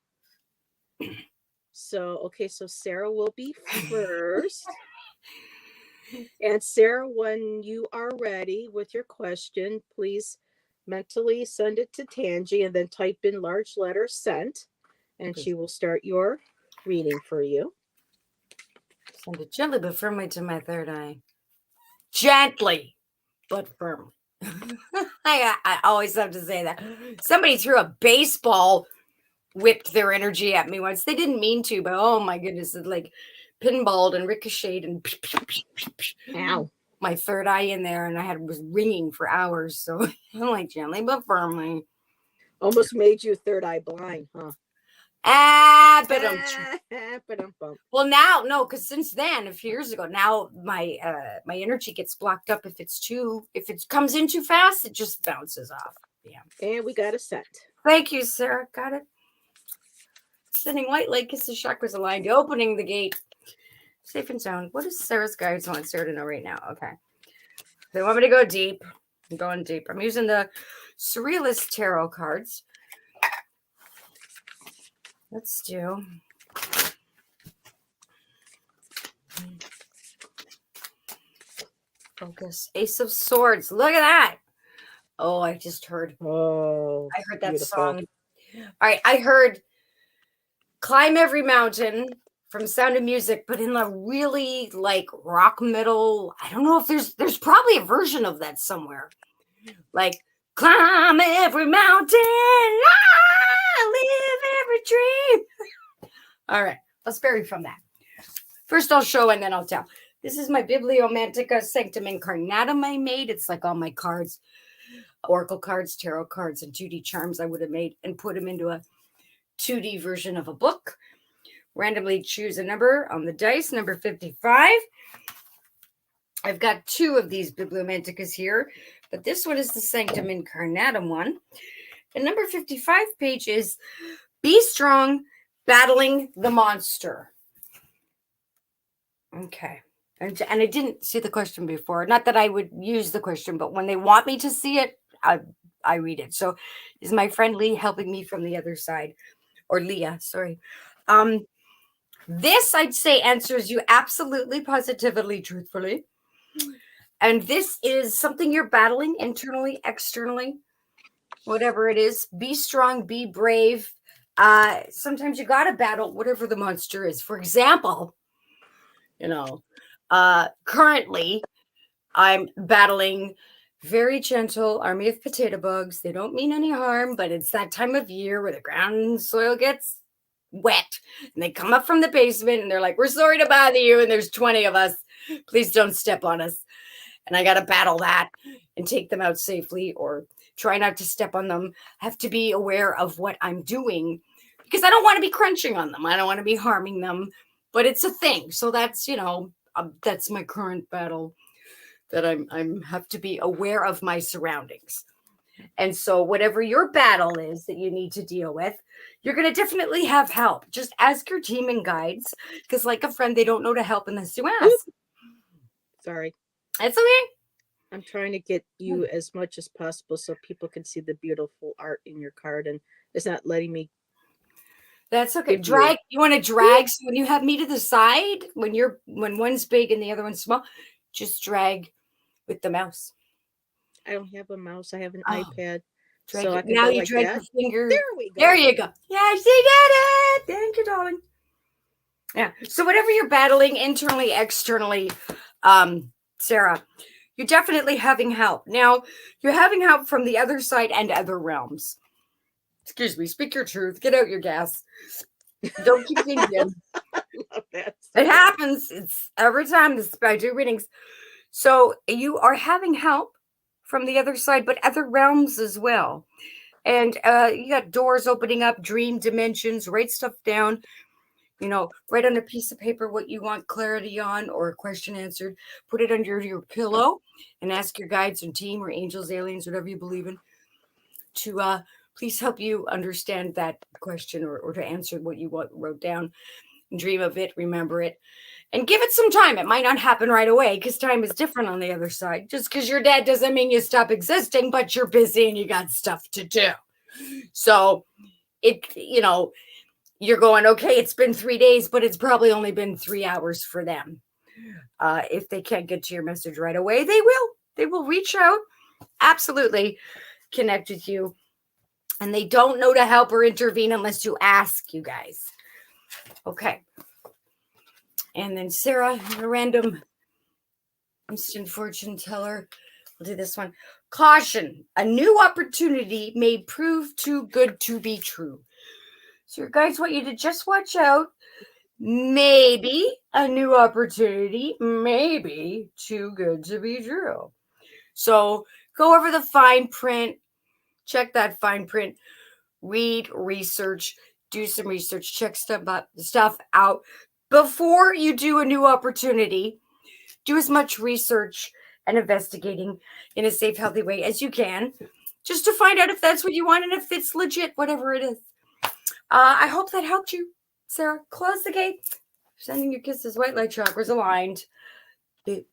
So, okay, so Sarah will be first. And Sarah, when you are ready with your question, please mentally send it to Tangi and then type in large letters sent, and she will start your reading for you. Send it gently but firmly to my third eye. Gently but firmly. I always have to say that. Somebody threw a baseball, whipped their energy at me once. They didn't mean to, but oh my goodness, it like pinballed and ricocheted and Ow. My third eye in there, and was ringing for hours. So I'm like, gently but firmly. Almost made you third eye blind, huh? Well, now no, because since then, a few years ago, now my energy gets blocked up if it comes in too fast, it just bounces off. Yeah. And we got a set. Thank you, Sarah. Got it. Sending white light kisses, chakras aligned, opening the gate. Safe and sound. What does Sarah's guides want Sarah to know right now? Okay. They want me to go deep. I'm going deep. I'm using the Surrealist Tarot cards. Let's do. Focus. Ace of Swords. Look at that. Oh, I just heard. Oh, I heard that beautiful song. All right. I heard Climb Every Mountain from Sound of Music, but in a really like rock metal. I don't know if there's probably a version of that somewhere. Like, climb every mountain, I live every dream. All right, I'll spare you from that. First, I'll show and then I'll tell. This is my Bibliomantica Sanctum Incarnatum I made. It's like all my cards, oracle cards, tarot cards, and 2D charms I would have made and put them into a 2D version of a book. Randomly choose a number on the dice, number 55. I've got two of these Bibliomanticas here, but this one is the Sanctum Incarnatum one. And number 55 page is Be Strong, Battling the Monster. Okay. And I didn't see the question before. Not that I would use the question, but when they want me to see it, I read it. So is my friend Lee helping me from the other side? Or Leah, sorry. This, I'd say, answers you absolutely, positively, truthfully. And this is something you're battling internally, externally, whatever it is. Be strong, be brave. Sometimes you got to battle whatever the monster is. For example, currently I'm battling very gentle army of potato bugs. They don't mean any harm, but it's that time of year where the ground soil gets wet and they come up from the basement and they're like, we're sorry to bother you. And there's 20 of us. Please don't step on us. And I got to battle that and take them out safely or try not to step on them. I have to be aware of what I'm doing because I don't want to be crunching on them. I don't want to be harming them, but it's a thing. So that's, that's my current battle, that I'm have to be aware of my surroundings. And so whatever your battle is that you need to deal with, you're going to definitely have help. Just ask your team and guides, because like a friend, they don't know to help unless you ask. Sorry. It's okay. I'm trying to get you as much as possible so people can see the beautiful art in your card, and it's not letting me That's okay. Give Drag. You want to drag. So when you have me to the side, when one's big and the other one's small, just drag with the mouse. I don't have a mouse. I have an Oh, iPad. drag So it. I can Now go you like drag that. your finger. There we go. There you go. Yeah, she did it. Thank you, darling. Yeah. So whatever you're battling internally, externally, Sarah, you're definitely having help. Now, you're having help from the other side and other realms. Excuse me. Speak your truth. Get out your gas. Don't keep things in. Love that. It happens. It's every time I do readings. So you are having help from the other side, but other realms as well. And you got doors opening up, dream dimensions, write stuff down. Write on a piece of paper what you want clarity on or a question answered. Put it under your pillow and ask your guides and team or angels, aliens, whatever you believe in, to please help you understand that question or to answer what you wrote down. Dream of it, remember it, and give it some time. It might not happen right away because time is different on the other side. Just because you're dead doesn't mean you stop existing, but you're busy and you got stuff to do. So you're going, okay, it's been 3 days, but it's probably only been 3 hours for them. If they can't get to your message right away, they will reach out, absolutely connect with you. And they don't know to help or intervene unless you ask, you guys. Okay. And then Sarah, a random instant fortune teller. We'll do this one. Caution. A new opportunity may prove too good to be true. So, guys, want you to just watch out. Maybe a new opportunity, maybe too good to be true. So go over the fine print, check that fine print, read, research, do some research, check stuff out before you do a new opportunity. Do as much research and investigating in a safe, healthy way as you can, just to find out if that's what you want and if it's legit, whatever it is. I hope that helped you, Sarah. Close the gate. Sending your kisses. White light chakras aligned. Boop.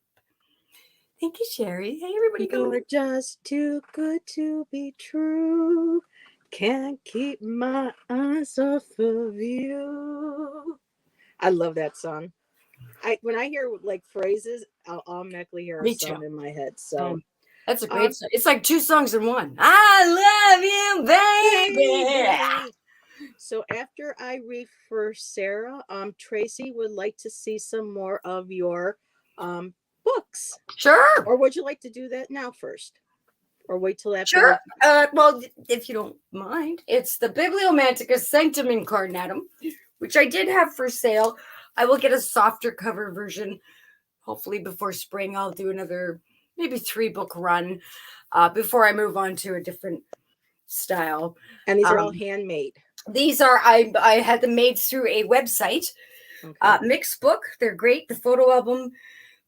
Thank you, Sherry. Hey, everybody. You're just too good to be true. Can't keep my eyes off of you. I love that song. When I hear like phrases, I'll automatically hear a song in my head. So that's a great song. It's like 2 songs in one. I love you, baby. So after I read for Sarah, Tracy would like to see some more of your books. Sure. Or would you like to do that now first? Or wait till after? Sure. Well, if you don't mind, it's the Bibliomantica Sanctum Incarnatum, which I did have for sale. I will get a softer cover version. Hopefully before spring, I'll do another maybe 3-book run before I move on to a different style. And these are all handmade. These are, I had them made through a website, mixed book. They're great. The photo album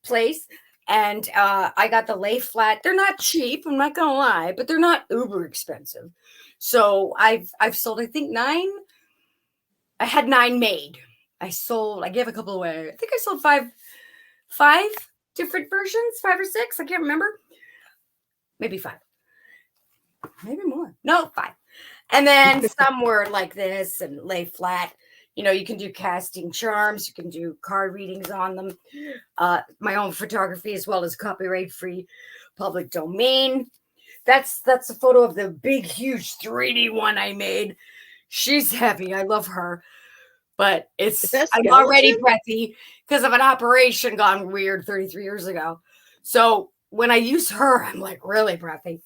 place. And I got the lay flat. They're not cheap, I'm not gonna lie, but they're not uber expensive. So I've sold, I think 9. I had 9 made. I gave a couple away. I think I sold 5 different versions, 5 or 6. I can't remember. Maybe 5. Maybe more. No, 5. And then some were like this and lay flat. You can do casting charms. You can do card readings on them. My own photography as well as copyright-free public domain. That's a photo of the big, huge 3D one I made. She's heavy. I love her. But I'm already breathy because of an operation gone weird 33 years ago. So when I use her, I'm like really breathy.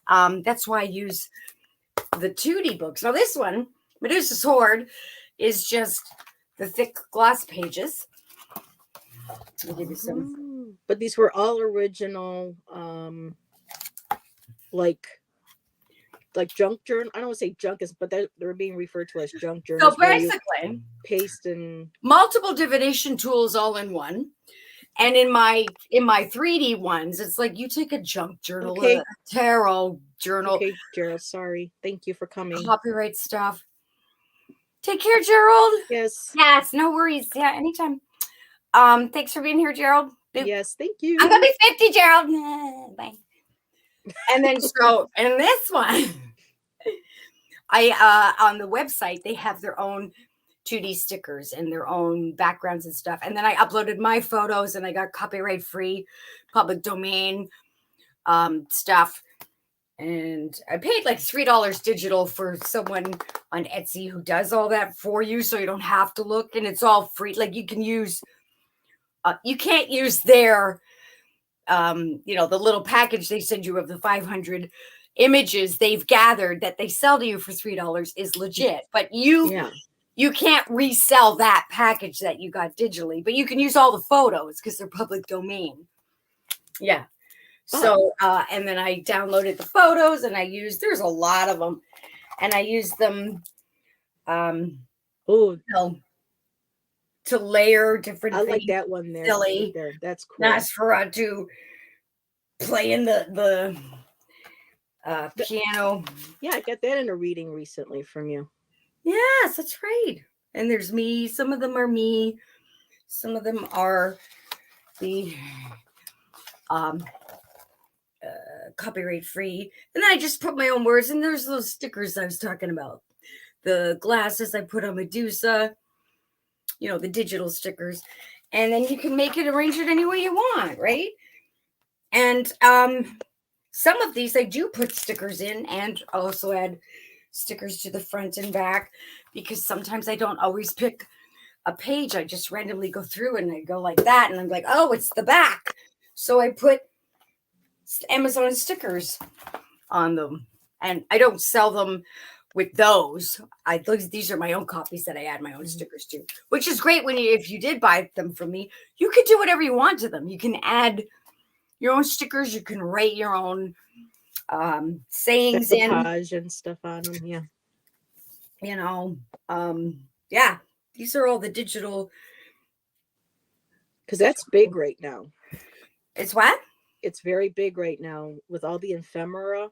That's why I use the 2D books. Now this one, Medusa's Hoard, is just the thick gloss pages. Let me give you some. But these were all original, like junk journal. I don't want to say junk, but they're being referred to as junk journals. So basically, paste and multiple divination tools all in one. And in my 3D ones, it's like you take a junk journal, a tarot journal. Okay, Gerald, sorry. Thank you for coming. Copyright stuff. Take care, Gerald. Yes. Yes, no worries. Yeah, anytime. Thanks for being here, Gerald. Yes, thank you. I'm gonna be 50, Gerald. Bye. And then in this one, On the website, they have their own 2D stickers and their own backgrounds and stuff. And then I uploaded my photos and I got copyright free, public domain stuff. And I paid like $3 digital for someone on Etsy who does all that for you. So you don't have to look, and it's all free. Like you can use, you can't use their, the little package they send you of the 500 images they've gathered that they sell to you for $3 is legit. But you can't resell that package that you got digitally, but you can use all the photos because they're public domain. Yeah. So, and then I downloaded the photos and there's a lot of them, and I used them, to layer different things. I like that one there. Silly. Right there. That's cool. Nosferatu playing the piano. Yeah, I got that in a reading recently from you. Yes, that's right. And there's me. Some of them are me. Some of them are the copyright free. And then I just put my own words. And there's those stickers I was talking about. The glasses I put on Medusa. The digital stickers. And then you can make it, arrange it any way you want, right? And some of these I do put stickers in, and also add stickers to the front and back, because sometimes I don't always pick a page. I just randomly go through and I go like that, and I'm like, oh, it's the back. So I put Amazon stickers on them, and I don't sell them with those. These are my own copies that I add my own stickers to, which is great. If you did buy them from me, you could do whatever you want to them. You can add your own stickers. You can write your own sayings in and stuff on them. Yeah. These are all the digital. Because that's big right now. It's what? It's very big right now with all the ephemera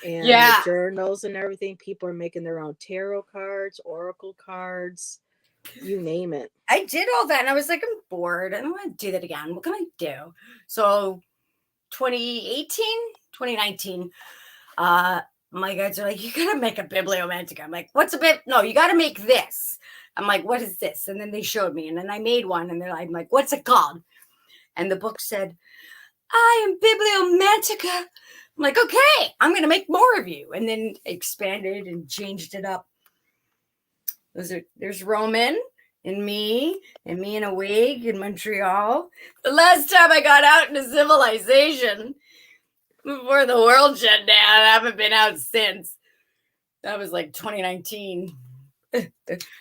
and the journals and everything. People are making their own tarot cards, oracle cards, you name it. I did all that, and I was like, I'm bored. I don't want to do that again. What can I do? So 2019, my guys are like, you gotta make a bibliomantica. I'm like, what's a bit? No, you gotta make this. I'm like, what is this? And then they showed me, and then I made one, and I'm like, what's it called? And the book said, I am bibliomantica. I'm like, okay, I'm gonna make more of you, and then expanded and changed it up. There's Roman and me in a wig in Montreal. The last time I got out into civilization before the world shut down, I haven't been out since. That was like 2019.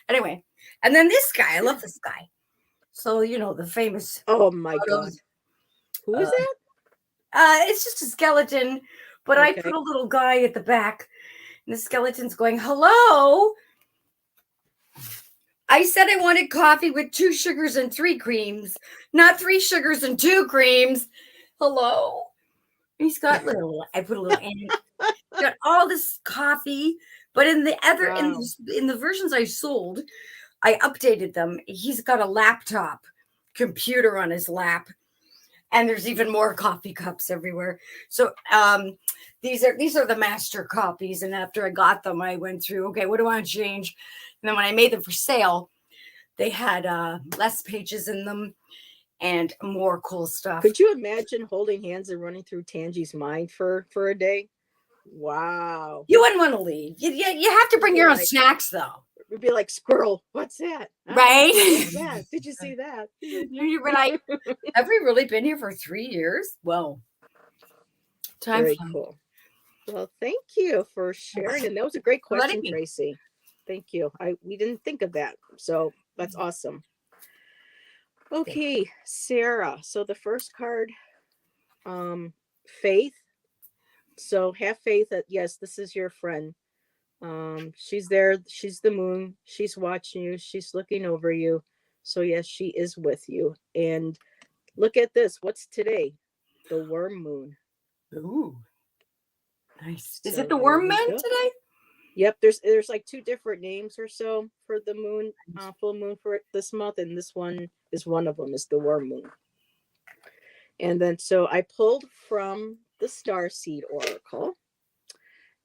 Anyway, and then this guy, I love this guy. So, the famous. Oh my God. Who is that? It's just a skeleton, but okay. I put a little guy at the back, and the skeleton's going, hello. I said I wanted coffee with 2 sugars and 3 creams, not 3 sugars and 2 creams. Hello. He's got I put a little in. Got all this coffee, but in the other, in the versions I sold, I updated them. He's got a laptop computer on his lap, and there's even more coffee cups everywhere. So these are the master copies. And after I got them, I went through, okay, what do I want to change? And then when I made them for sale, they had less pages in them and more cool stuff. Could you imagine holding hands and running through Tangi's mind for a day? Wow. You wouldn't want to leave. You have to bring your own snacks, though. It'd be like, squirrel, what's that? Right? Yeah. Did you see that? You were like, have we really been here for 3 years? Well, time very cool. Well, thank you for sharing. And that was a great question, Tracy. Thank you. We didn't think of that. So that's awesome. Okay, Sarah. So the first card, faith. So have faith that, yes, this is your friend. She's there. She's the moon. She's watching you. She's looking over you. So yes, she is with you. And look at this. What's today? The worm moon. Ooh, nice. Is it the worm moon today? Yep. There's like 2 different names or so for the moon, full moon for this month, and this one is one of them. Is the worm moon. And then so I pulled from the Starseed Oracle,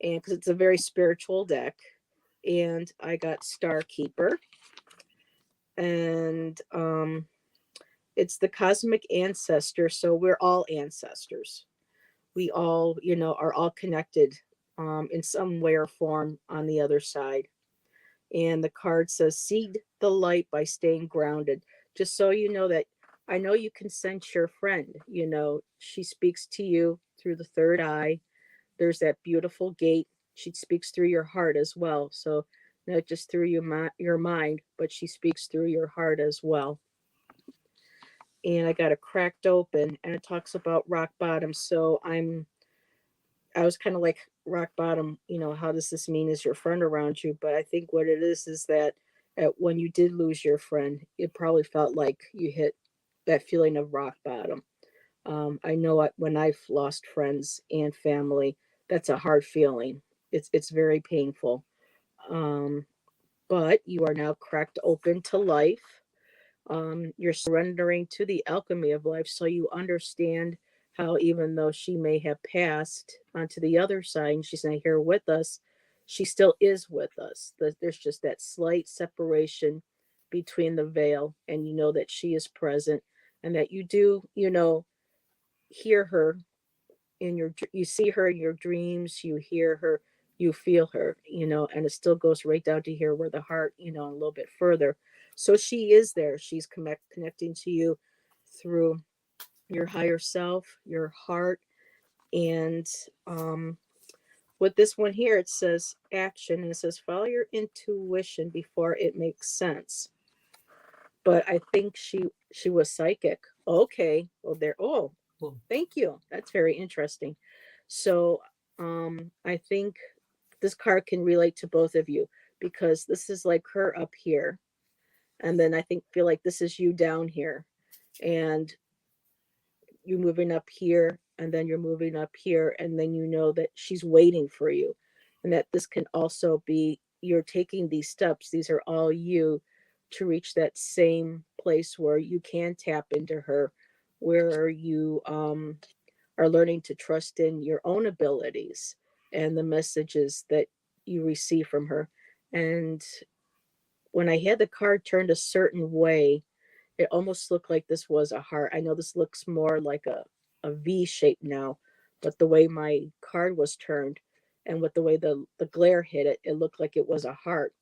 and because it's a very spiritual deck, and I got Star Keeper. And it's the cosmic ancestor, so we're all ancestors. We all, are all connected in some way or form on the other side. And the card says, seed the light by staying grounded. Just so you know that I know you can sense your friend. She speaks to you through the third eye. There's that beautiful gate. She speaks through your heart as well. So not just through your mind, but she speaks through your heart as well. And I got it cracked open, and it talks about rock bottom. So I was kind of like, rock bottom, how does this mean is your friend around you? But I think what it is that when you did lose your friend, it probably felt like you hit that feeling of rock bottom. I know when I've lost friends and family, that's a hard feeling. It's very painful. Um, but you are now cracked open to life. You're surrendering to the alchemy of life, so you understand how, even though she may have passed onto the other side and she's not here with us, she still is with us. There's just that slight separation between the veil, and you know that she is present, and that you do, hear her you see her in your dreams, you hear her, you feel her, and it still goes right down to here where the heart, a little bit further. So she is there. She's connecting to you through your higher self, your heart. And with this one here, it says action, and it says follow your intuition before it makes sense. But I think she was psychic. Okay, well, there. Oh, well, thank you. That's very interesting. So I think this card can relate to both of you, because this is like her up here, and then I feel like this is you down here, and you moving up here, and then you're moving up here, and then you know that she's waiting for you, and that this can also be you're taking these steps. These are all you to reach that same place where you can tap into her, where you are learning to trust in your own abilities and the messages that you receive from her. And when I had the card turned a certain way, it almost looked like this was a heart. I know this looks more like a V shape now, but the way my card was turned and with the way the glare hit it, it looked like it was a heart.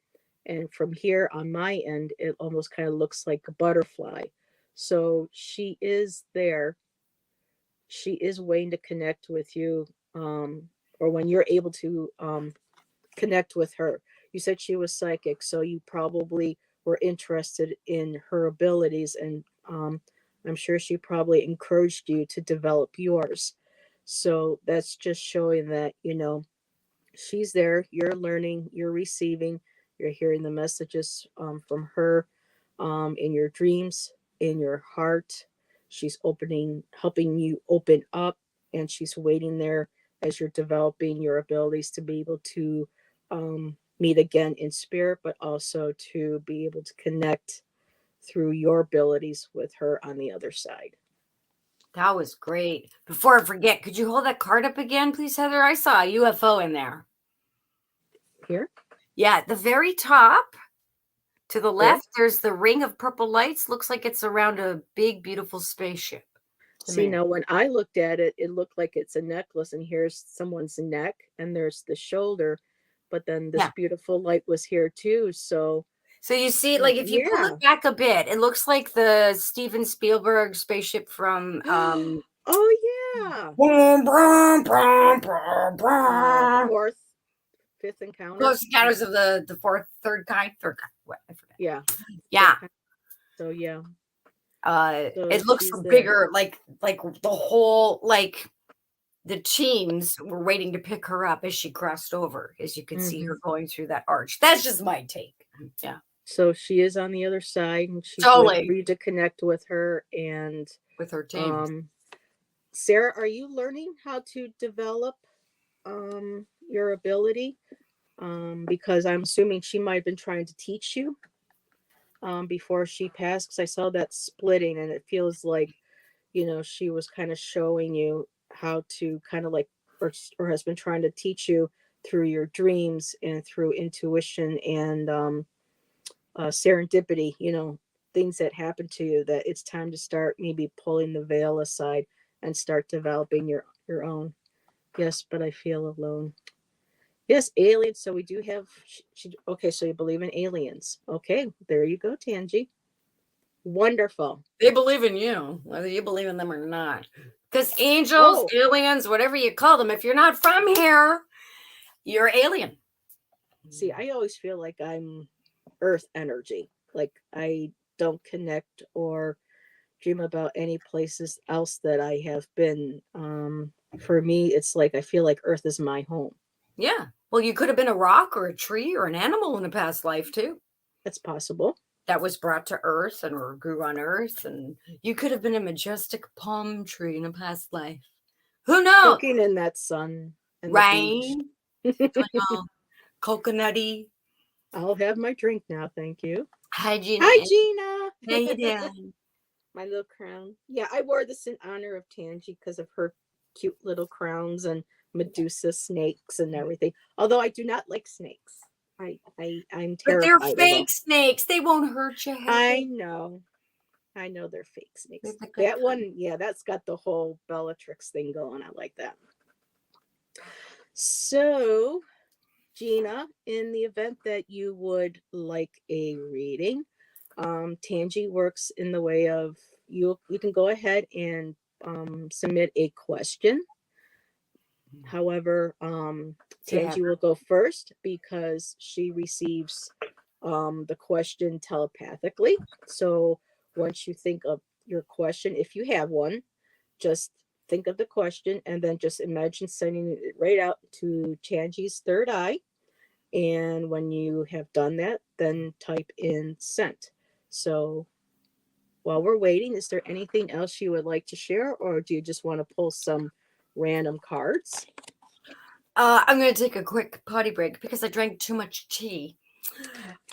And from here on my end, it almost kind of looks like a butterfly. So she is there. She is waiting to connect with you, or when you're able to connect with her. You said she was psychic, so you probably were interested in her abilities, and I'm sure she probably encouraged you to develop yours. So that's just showing that, she's there, you're learning, you're receiving, you're hearing the messages from her in your dreams, in your heart. She's helping you open up, and she's waiting there as you're developing your abilities to be able to meet again in spirit, but also to be able to connect through your abilities with her on the other side. That was great. Before I forget, could you hold that card up again, please, Heather? I saw a UFO in there. Here? Yeah, at the very top to the left, there's the ring of purple lights. Looks like it's around a big, beautiful spaceship. See, now when I looked at it, it looked like it's a necklace, and here's someone's neck, and there's the shoulder, but then this beautiful light was here too. So you see, like if you pull it back a bit, it looks like the Steven Spielberg spaceship from oh yeah, fifth encounter. Close Encounters of the third kind. What I forget. Yeah. So yeah. It looks bigger, like the whole, like the teams were waiting to pick her up as she crossed over, as you could see her going through that arch. That's just my take. Yeah. So she is on the other side, and she's waiting for you to connect with her and with her team. Sarah, are you learning how to develop your ability? Because I'm assuming she might have been trying to teach you before she passed, because I saw that splitting, and it feels like, she was kind of showing you how to kind of like, or has been trying to teach you through your dreams and through intuition and serendipity, things that happen to you, that it's time to start maybe pulling the veil aside and start developing your own. Yes, but I feel alone. Yes, aliens. So we do have. Okay, so you believe in aliens. Okay, there you go, Tangi. Wonderful. They believe in you, whether you believe in them or not. Because angels, Oh. aliens, whatever you call them, if you're not from here, you're alien. See, I always feel like I'm earth energy. Like I don't connect or dream about any places else that I have been. For me, it's like I feel like earth is my home. Yeah. Well, you could have been a rock or a tree or an animal in a past life too. That's possible. That was brought to earth and or grew on earth. And you could have been a majestic palm tree in a past life. Who knows? Soaking in that sun and Rain. the Coconutty. I'll have my drink now, thank you. Hi, Gina. Hi, Gina. How you doing? My little crown. Yeah, I wore this in honor of Tangi because of her cute little crowns and Medusa snakes and everything. Although I do not like snakes. I'm terrified. But they're fake snakes. They won't hurt you. I know they're fake snakes. That one, yeah, that's got the whole Bellatrix thing going. I like that. So, Gina, in the event that you would like a reading, Tangi works in the way of you can go ahead and submit a question. However, Tangi will go first because she receives the question telepathically. So once you think of your question, if you have one, just think of the question and then just imagine sending it right out to Tangi's third eye. And when you have done that, then type in sent. So while we're waiting, is there anything else you would like to share, or do you just want to pull some random cards? I'm going to take a quick potty break because I drank too much tea.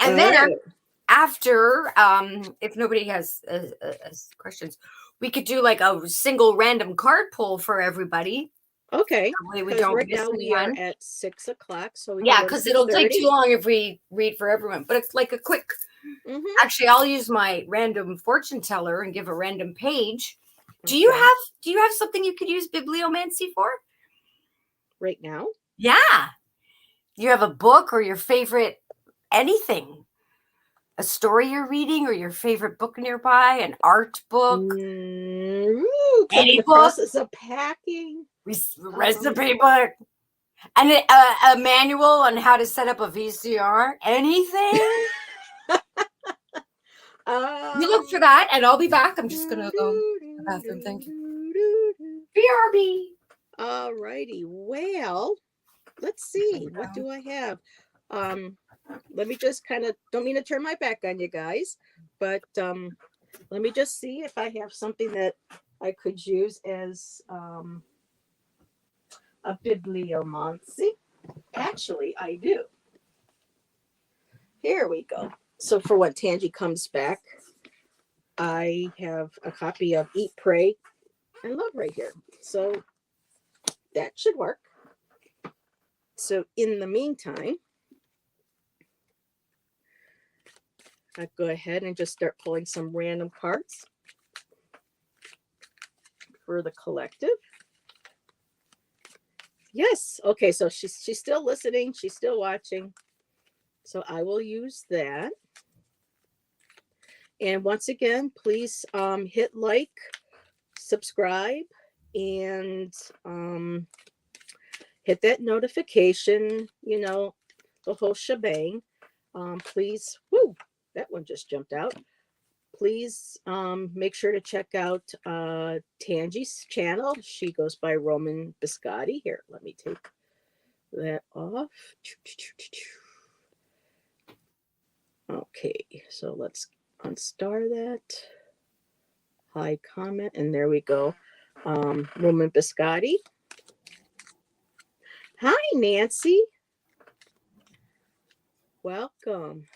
And then after, if nobody has questions, we could do like a single random card pull for everybody. Okay. We don't right now we are at 6 o'clock. So because it'll take too long if we read for everyone. But it's like a quick. Mm-hmm. Actually, I'll use my random fortune teller and give a random page. Okay. Do you have something you could use bibliomancy for? Right now? Yeah. You have a book or your favorite anything? A story you're reading or your favorite book nearby? An art book? Any book? Process of packing? Recipe book? And a manual on how to set up a VCR? Anything? You look for that, and I'll be back. I'm just going to go to the bathroom. Thank you. BRB. All righty. Well, let's see. What do I have? Let me just don't mean to turn my back on you guys, but let me just see if I have something that I could use as a bibliomancy. Actually, I do. Here we go. So for when Tangi comes back, I have a copy of Eat, Pray, and Love right here. So that should work. So in the meantime, I go ahead and just start pulling some random cards for the collective. Yes. Okay. So she's still listening. She's still watching. So I will use that. And once again, please hit like, subscribe, and hit that notification, the whole shebang. Please, that one just jumped out. Please make sure to check out Tangi's channel. She goes by Roman Biscotti. Here, let me take that off. Okay, so let's unstar that. Hide comment, and there we go. Roman Biscotti. Hi, Nancy. Welcome.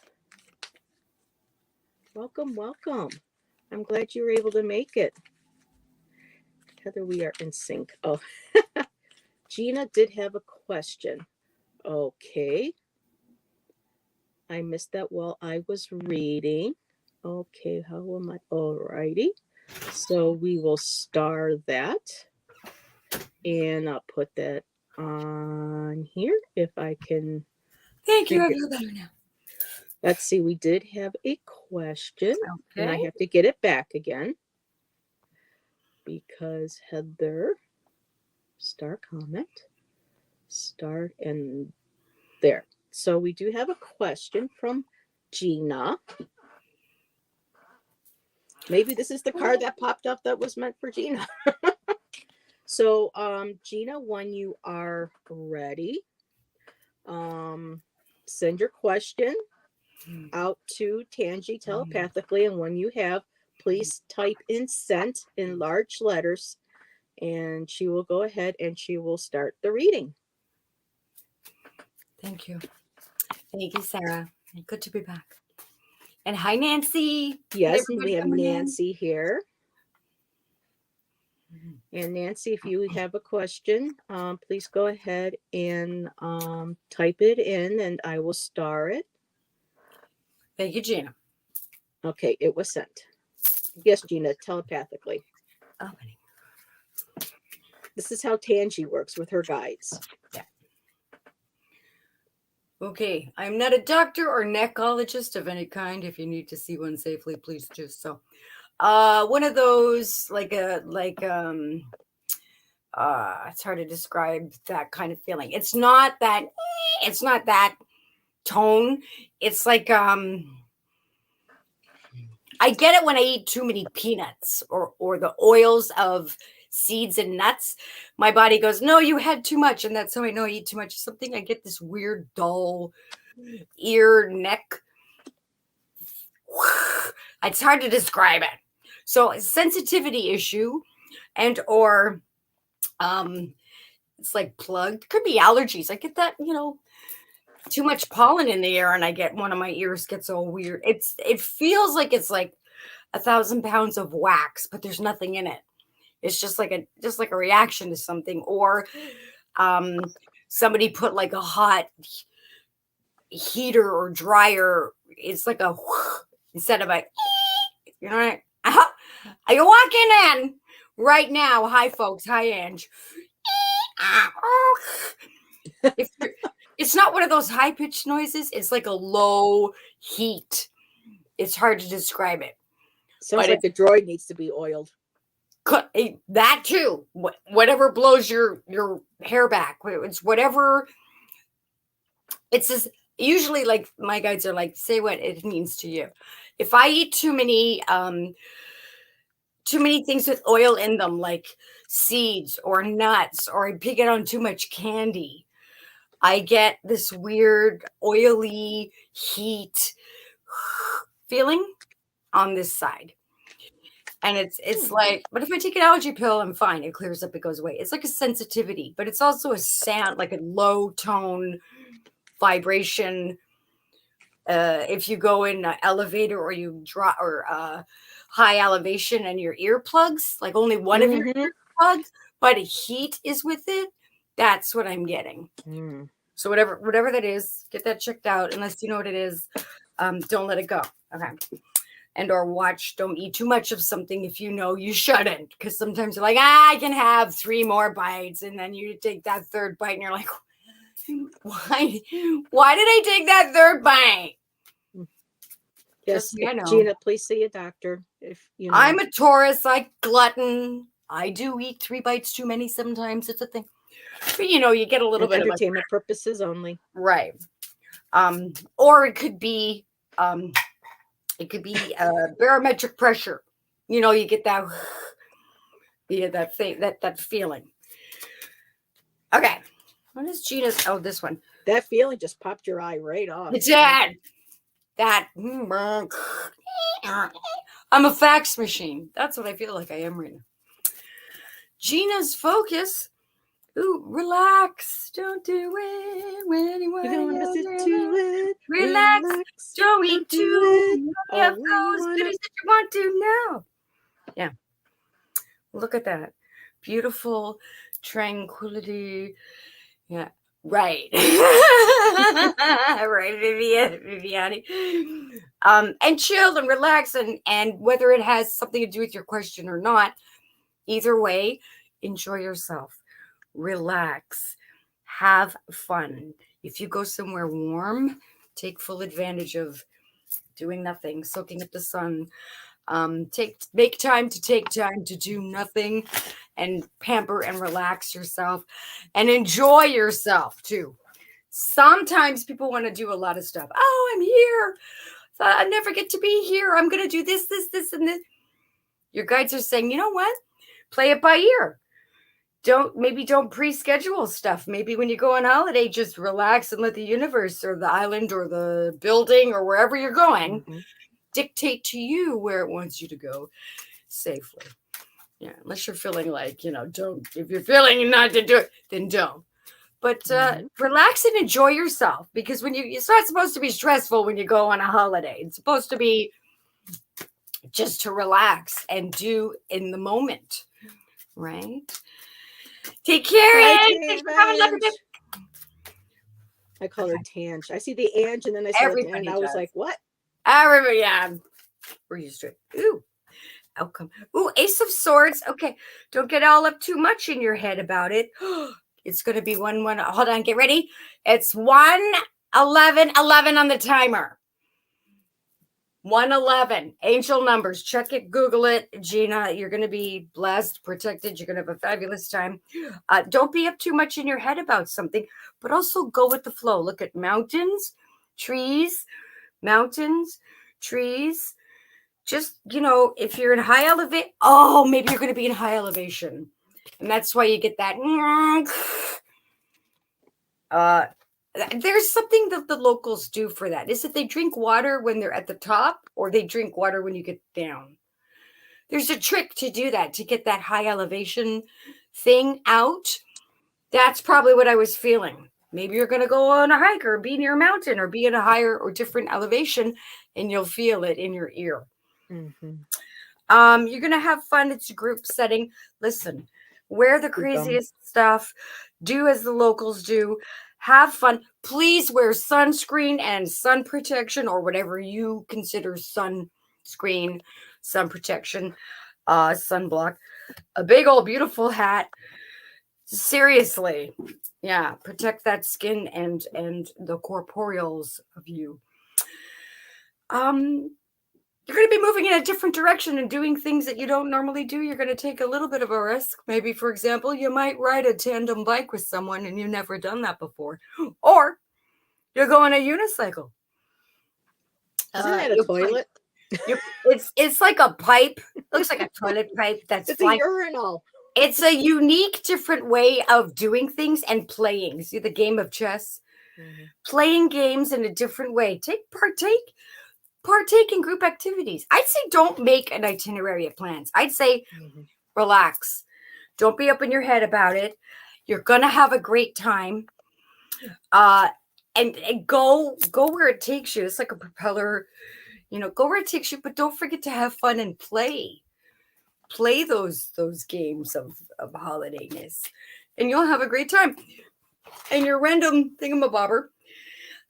Welcome. I'm glad you were able to make it. Heather, we are in sync. Oh, Gina did have a question. Okay. I missed that while I was reading. Okay, how am I? Alrighty. So we will star that. And I'll put that on here if I can. Thank you. I figure- feel better now. Let's see, we did have a question. And I Okay. have to get it back again. Because Heather, star comment, star, and there. So we do have a question from Gina. Maybe this is the card that popped up that was meant for Gina. So, Gina, when you are ready, send your question out to Tangi telepathically. And when you have, please type in sent in large letters, and she will go ahead and she will start the reading. Thank you. Thank you, Sarah. Good to be back. And hi, Nancy. Yes, and we have Nancy here. And Nancy, if you have a question, please go ahead and type it in and I will star it. Thank you, Gina. Okay, it was sent. Yes, Gina, telepathically. Opening. This is how Tangi works with her guides. Yeah. Okay, I'm not a doctor or neckologist of any kind. If you need to see one safely, please do so. One of those it's hard to describe that kind of feeling. It's not that tone. It's like I get it when I eat too many peanuts or the oils of seeds and nuts. My body goes, no, you had too much. And that's how I know I eat too much of something. I get this weird, dull ear, neck. It's hard to describe it. So a sensitivity issue and or it's like plugged. Could be allergies. I get that, too much pollen in the air and I get one of my ears gets all weird. It feels like it's like 1,000 pounds of wax, but there's nothing in it. It's just like a reaction to something, or somebody put like a hot heater or dryer. It's like a instead of a right. Are you walking in right now? Hi, folks. Hi, Ange. It's not one of those high-pitched noises. It's like a low heat. It's hard to describe it. Sounds like a droid needs to be oiled. That too. Whatever blows your hair back. It's whatever. It's just usually like my guides are like, say what it means to you. If I eat too many things with oil in them, like seeds or nuts, or I pick it on too much candy, I get this weird oily heat feeling on this side. And it's like, but if I take an allergy pill, I'm fine. It clears up, it goes away. It's like a sensitivity, but it's also a sound, like a low tone vibration. If you go in an elevator or you drop or high elevation and your earplugs, like only one of your earplugs, but heat is with it. That's what I'm getting. So whatever that is, get that checked out. Unless you know what it is, don't let it go. Okay. And or don't eat too much of something if you know you shouldn't. Because sometimes you're like, I can have 3 more bites. And then you take that 3rd bite and you're like, why did I take that 3rd bite? Yes, Gina, please see a doctor. If you know. I'm a Taurus, I glutton. I do eat 3 bites too many sometimes. It's a thing. But you get a little bit entertainment purposes only. Right. Or it could be barometric pressure. You get that that thing, that feeling. Okay. What is Gina's? Oh, this one. That feeling just popped your eye right off. It's that. I'm a fax machine. That's what I feel like I am right now. Gina's focus. Ooh, relax. Don't do it when anyone else do it. Relax. Don't eat too many of those goodies that you want to know. Yeah. Look at that. Beautiful tranquility. Yeah. Right. Right, Viviani. And chill and relax, and whether it has something to do with your question or not, either way, enjoy yourself. Relax. Have fun. If you go somewhere warm, take full advantage of doing nothing, soaking up the sun. Make time to do nothing and pamper and relax yourself and enjoy yourself too. Sometimes people want to do a lot of stuff. Oh, I'm here. I never get to be here. I'm going to do this, and this. Your guides are saying, you know what? Play it by ear. Don't pre-schedule stuff. Maybe when you go on holiday, just relax and let the universe or the island or the building or wherever you're going dictate to you where it wants you to go safely. Yeah, unless you're feeling like, don't. If you're feeling not to do it, then don't. But relax and enjoy yourself, because when it's not supposed to be stressful when you go on a holiday. It's supposed to be just to relax and do in the moment, right? Take care, Ange. I call her Tange. I see the Ange, and then I saw it, and I was like, what? Everybody, yeah. We're used to it. Ooh. Outcome. Ooh, Ace of Swords. Okay. Don't get all up too much in your head about it. It's going to be 1, 1. Hold on. Get ready. It's 1, 11, 11 on the timer. 111. Angel numbers. Check it. Google it. Gina, you're going to be blessed, protected. You're going to have a fabulous time. Don't be up too much in your head about something, but also go with the flow. Look at mountains, trees, trees. Just, if you're in high elevation, maybe you're going to be in high elevation. And that's why you get that. There's something that the locals do for that. Is that they drink water when they're at the top, or they drink water when you get down. There's a trick to do that, to get that high elevation thing out. That's probably what I was feeling. Maybe you're going to go on a hike or be near a mountain or be in a higher or different elevation, and you'll feel it in your ear. You're gonna have fun. It's a group setting. Listen, wear the craziest stuff. Do as the locals do. Have fun. Please wear sunscreen and sun protection, or whatever you consider sunscreen, sun protection, sunblock. A big old beautiful hat. Seriously, yeah. Protect that skin and the corporeals of you. You're going to be moving in a different direction and doing things that you don't normally do. You're going to take a little bit of a risk. Maybe, for example, you might ride a tandem bike with someone and you've never done that before. Or you're going a unicycle. Isn't that a toilet? It's like a pipe. It looks like a toilet pipe. It's a urinal. It's a unique, different way of doing things and playing. See the game of chess? Playing games in a different way. Partake in group activities. I'd say don't make an itinerary of plans. I'd say relax. Don't be up in your head about it. You're gonna have a great time. And go where it takes you. It's like a propeller. Go where it takes you, but don't forget to have fun and play. Play those games of holidayness, and you'll have a great time. And your random thingamabobber,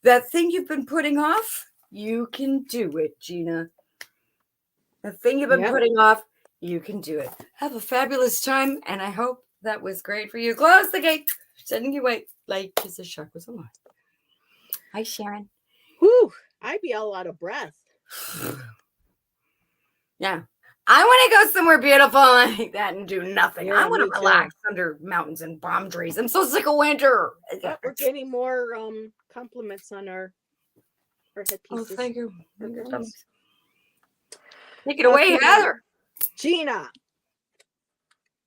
that thing you've been putting off, you can do it, Gina. The thing you've been putting off, you can do it. Have a fabulous time, and I hope that was great for you. Close the gate. Sending you away like the shark was alive. Hi, Sharon. Whew, I'd be all out of breath. Yeah. I want to go somewhere beautiful like that and do nothing. Yeah, I want to relax under mountains and palm trees. I'm so sick of winter. We're getting more compliments on our headpieces. Oh, thank you. Take it away, Heather. Gina.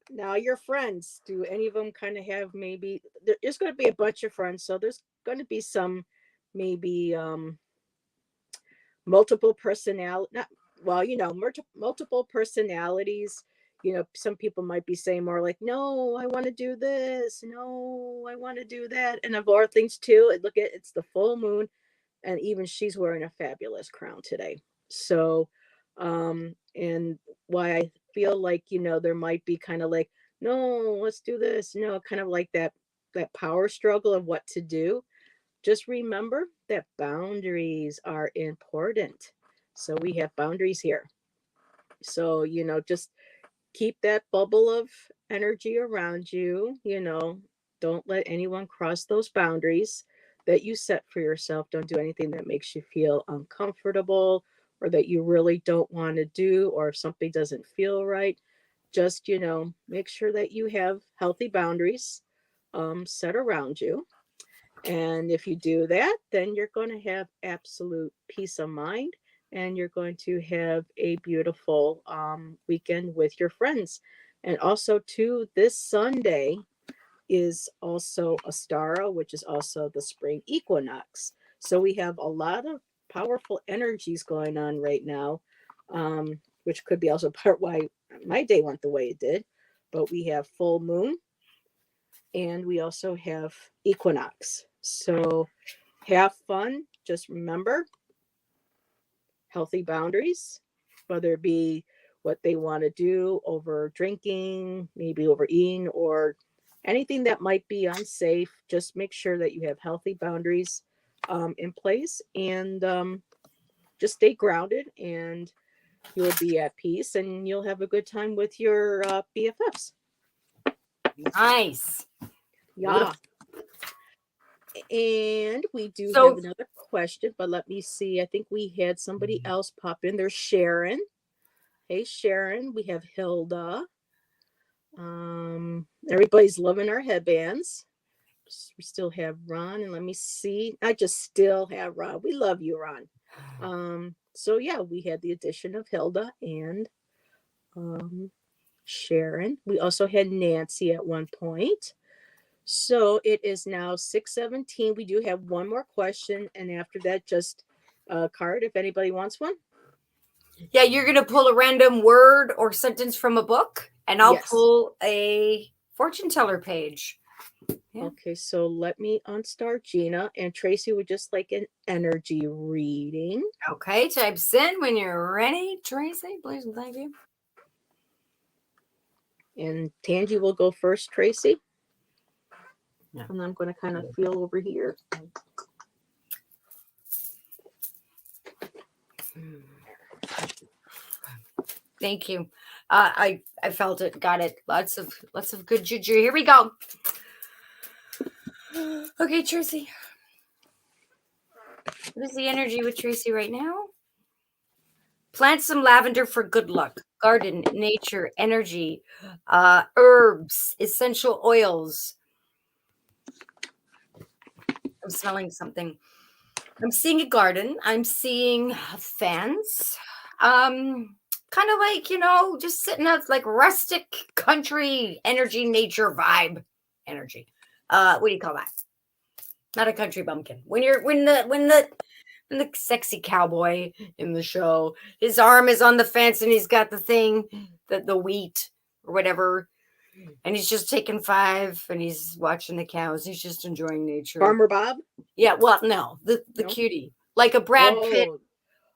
Now, your friends, do any of them kind of have maybe, there's going to be a bunch of friends, so there's going to be some maybe multiple personality, multiple personalities. Some people might be saying more like, no, I want to do this. No, I want to do that. And of all things too, it's the full moon, and even she's wearing a fabulous crown today. So, and why I feel like, there might be kind of like, no, let's do this. Kind of like that that power struggle of what to do, just remember that boundaries are important. So we have boundaries here. So, just keep that bubble of energy around you. Don't let anyone cross those boundaries that you set for yourself. Don't do anything that makes you feel uncomfortable or that you really don't want to do, or if something doesn't feel right. Just, make sure that you have healthy boundaries set around you. And if you do that, then you're going to have absolute peace of mind, and you're going to have a beautiful weekend with your friends. And also, too, this Sunday is also Astara, which is also the spring equinox. So we have a lot of powerful energies going on right now, which could be also part why my day went the way it did. But we have full moon, and we also have equinox. So have fun. Just remember healthy boundaries, whether it be what they want to do over drinking, maybe overeating, or anything that might be unsafe. Just make sure that you have healthy boundaries in place, and just stay grounded, and you'll be at peace, and you'll have a good time with your BFFs. Nice. Yeah. And we do have another question, but let me see. I think we had somebody else pop in. There's Sharon. Hey, Sharon. We have Hilda. Everybody's loving our headbands. We still have Ron, and let me see. I just still have Ron. We love you, Ron. So yeah, we had the addition of Hilda and Sharon. We also had Nancy at one point. So it is now 6:17. We do have one more question, and after that, just a card if anybody wants one. Yeah, you're going to pull a random word or sentence from a book, and I'll pull a fortune teller page. Yeah. Okay, so let me unstart Gina, and Tracy would just like an energy reading. Okay, type send when you're ready, Tracy. Please and thank you. And Tangi will go first, Tracy. Yeah. And I'm going to kind of feel over here. Thank you. I felt it. Got it. Lots of good juju. Here we go. Okay, Tracy. What is the energy with Tracy right now? Plant some lavender for good luck. Garden, nature, energy, herbs, essential oils. I'm smelling something. I'm seeing a garden. I'm seeing fans. Kind of like, just sitting up like rustic country energy, nature vibe energy. What do you call that? Not a country bumpkin. When the sexy cowboy in the show, his arm is on the fence and he's got the thing, the wheat or whatever, and he's just taking 5 and he's watching the cows. He's just enjoying nature. Farmer Bob? Yeah, well, no, the cutie. Like a Brad Pitt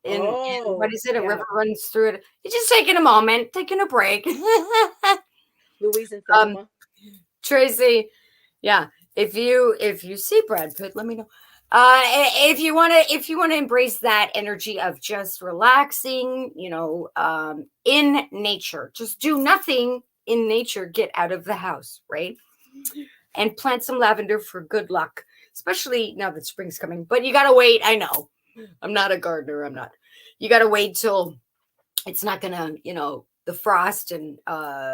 in what is it? A river runs through it. He's just taking a moment, taking a break. Louise and Thelma. Tracy, yeah. If you see Brad Pitt, let me know. If you want to embrace that energy of just relaxing, in nature, just do nothing in nature. Get out of the house, right? And plant some lavender for good luck, especially now that spring's coming. But you gotta wait. I know, I'm not a gardener. I'm not. You gotta wait till it's not gonna, the frost and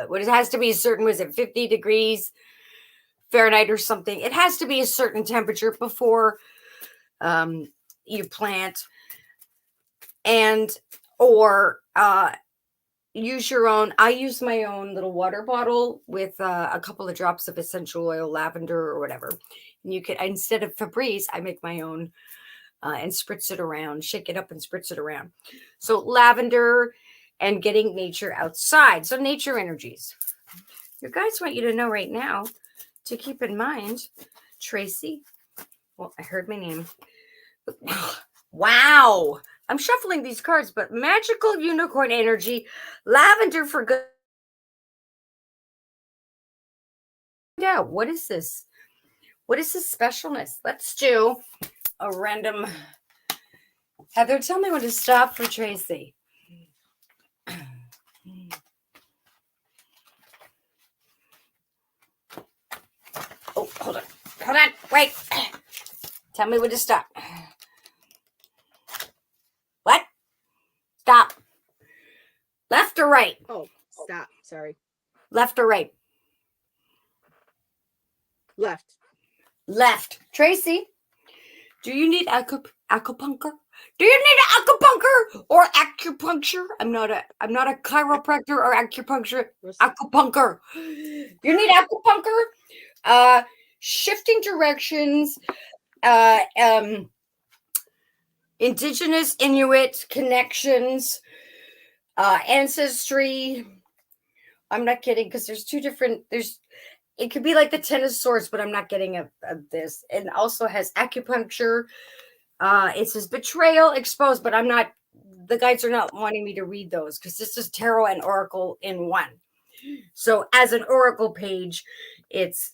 what it has to be a certain, was it 50 degrees Fahrenheit or something? It has to be a certain temperature before you plant, or use your own. I use my own little water bottle with a couple of drops of essential oil, lavender or whatever. And you could, instead of Febreze, I make my own and spritz it around, shake it up and spritz it around. So lavender and getting nature outside. So nature energies. You guys want you to know right now to keep in mind, Tracy. Well, I heard my name. Wow. I'm shuffling these cards, but magical unicorn energy, lavender for good. Yeah, what is this? What is his specialness? Let's do a random. Heather, tell me when to stop for Tracy. Oh, hold on. Hold on. Wait. Tell me when to stop. What? Stop. Left or right? Oh, stop. Sorry. Left or right? Left. Left. Tracy, do you need acupuncture? Do you need acupuncture or acupuncture? I'm not a chiropractor or acupuncture. Acupuncture. You need acupuncture. Shifting directions. Indigenous Inuit connections. Ancestry. I'm not kidding, because there's two different. It could be like the Ten of Swords, but I'm not getting a this. And also has acupuncture. It says betrayal exposed, but I'm not. The guides are not wanting me to read those because this is tarot and oracle in one. So as an oracle page, it's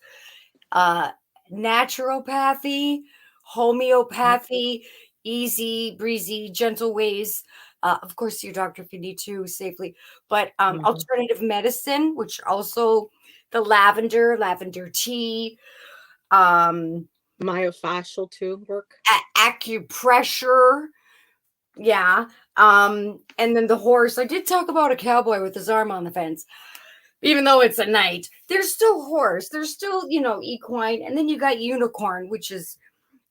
naturopathy, homeopathy, easy, breezy, gentle ways. Of course, see your doctor if you need to safely. But alternative medicine, which also the lavender tea, myofascial too work. Acupressure, yeah. And then the horse. I did talk about a cowboy with his arm on the fence. Even though it's a knight, there's still horse. There's still, equine. And then you got unicorn, which is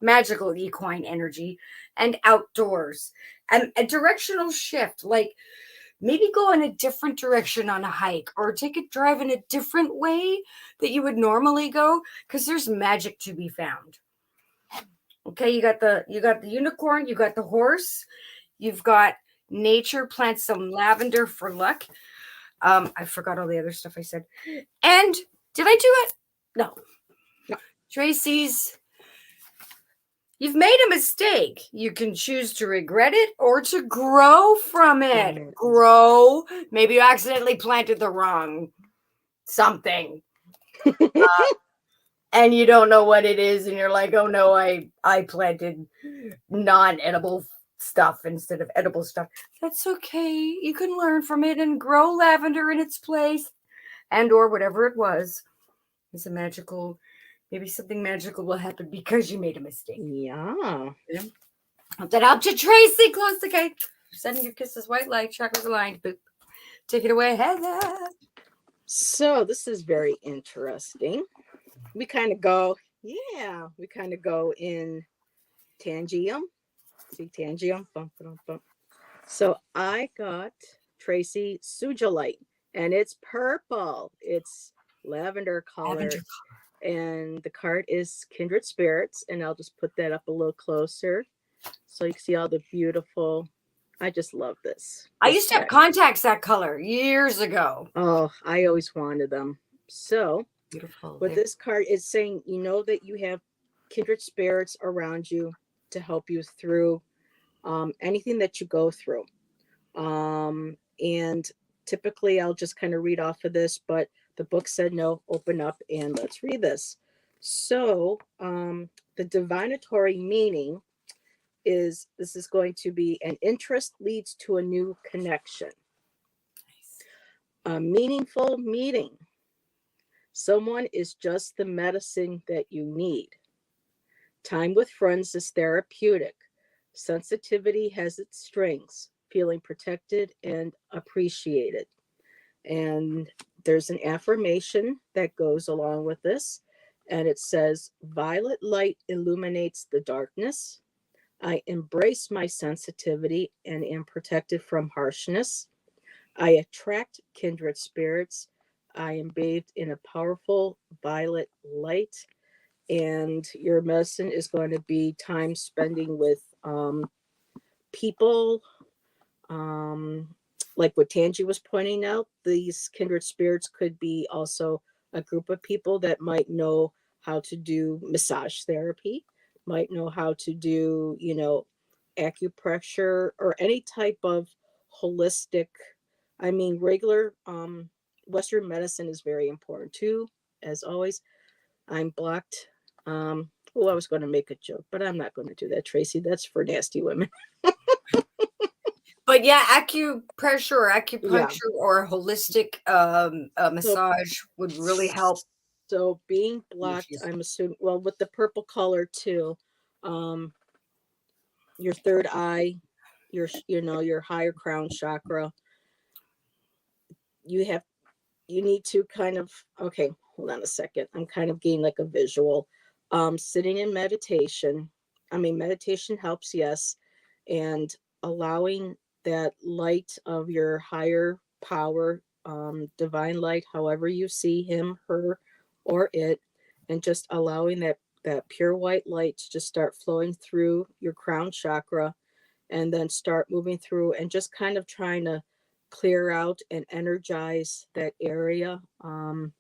magical equine energy, and outdoors. And a directional shift, like maybe go in a different direction on a hike or take a drive in a different way that you would normally go, because there's magic to be found. Okay, you got the unicorn, you got the horse, you've got nature, plant some lavender for luck. I forgot all the other stuff I said. And did I do it? No. Tracy's, you've made a mistake. You can choose to regret it or to grow from it. Grow. Maybe you accidentally planted the wrong something. And you don't know what it is. And you're like, oh no, I planted non-edible stuff instead of edible stuff. That's okay. You can learn from it and grow lavender in its place, and or whatever it was. It's a magical, maybe something magical will happen because you made a mistake. Yeah. Hope that helped you, Tracy. Close the gate. Sending you kisses, white light, chakras aligned. Boop. Take it away, Heather. So this is very interesting. We kind of go in Tangium. See Tangium? Bump, bump, bump. So I got Tracy Sujolite, and it's purple. It's lavender color. And the card is Kindred Spirits. And I'll just put that up a little closer so you can see all the beautiful. I just love this. I used to have contacts that color years ago. Oh, I always wanted them. So beautiful. With this card, it's saying, that you have kindred spirits around you to help you through anything that you go through. And typically I'll just kind of read off of this, but the book said no, open up and let's read this. So the divinatory meaning is this is going to be an interest leads to a new connection. A meaningful meeting. Someone is just the medicine that you need. Time with friends is therapeutic. Sensitivity has its strengths. Feeling protected and appreciated. And there's an affirmation that goes along with this. And it says, violet light illuminates the darkness. I embrace my sensitivity and am protected from harshness. I attract kindred spirits. I am bathed in a powerful violet light. And your medicine is going to be time spending with people. Like what Tangi was pointing out, these kindred spirits could be also a group of people that might know how to do massage therapy, might know how to do, acupressure or any type of holistic. I mean, regular Western medicine is very important too. As always, I'm blocked Oh, I was going to make a joke, but I'm not going to do that, Tracy. That's for nasty women. But yeah, acupressure or acupuncture Yeah. or holistic massage would really help. So being if blocked, she's- I'm assuming, well, with the purple color too, your third eye, your higher crown chakra, you have, you need to kind of, okay, hold on a second. I'm kind of getting like a visual. Sitting in meditation. I mean, meditation helps, yes. And allowing that light of your higher power, divine light, however you see him, her, or it, and just allowing that pure white light to just start flowing through your crown chakra and then start moving through and just kind of trying to clear out and energize that area, and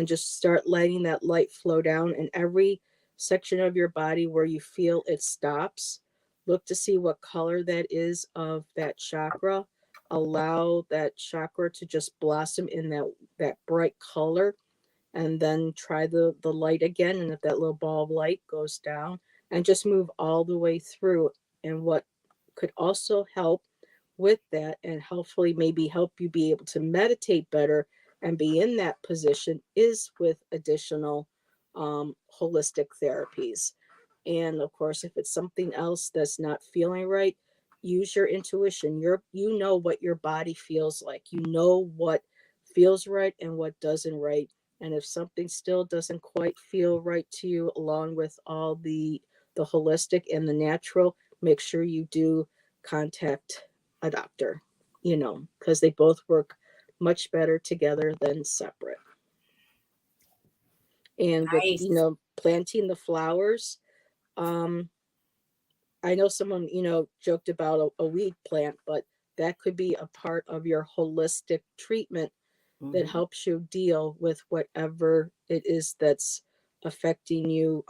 just start letting that light flow down in every section of your body where you feel it stops. Look to see what color that is of that chakra. Allow that chakra to just blossom in that bright color, and then try the light again. And if that little ball of light goes down, and just move all the way through. And what could also help with that, and hopefully maybe help you be able to meditate better and be in that position, is with additional holistic therapies. And of course, if it's something else that's not feeling right, use your intuition. You know what your body feels like. You know what feels right and what doesn't right. And if something still doesn't quite feel right to you, along with all the holistic and the natural, make sure you do contact a doctor, because they both work much better together than separate. And with, Nice. planting the flowers, um, I know someone, joked about a weed plant, but that could be a part of your holistic treatment that Mhm. helps you deal with whatever it is that's affecting you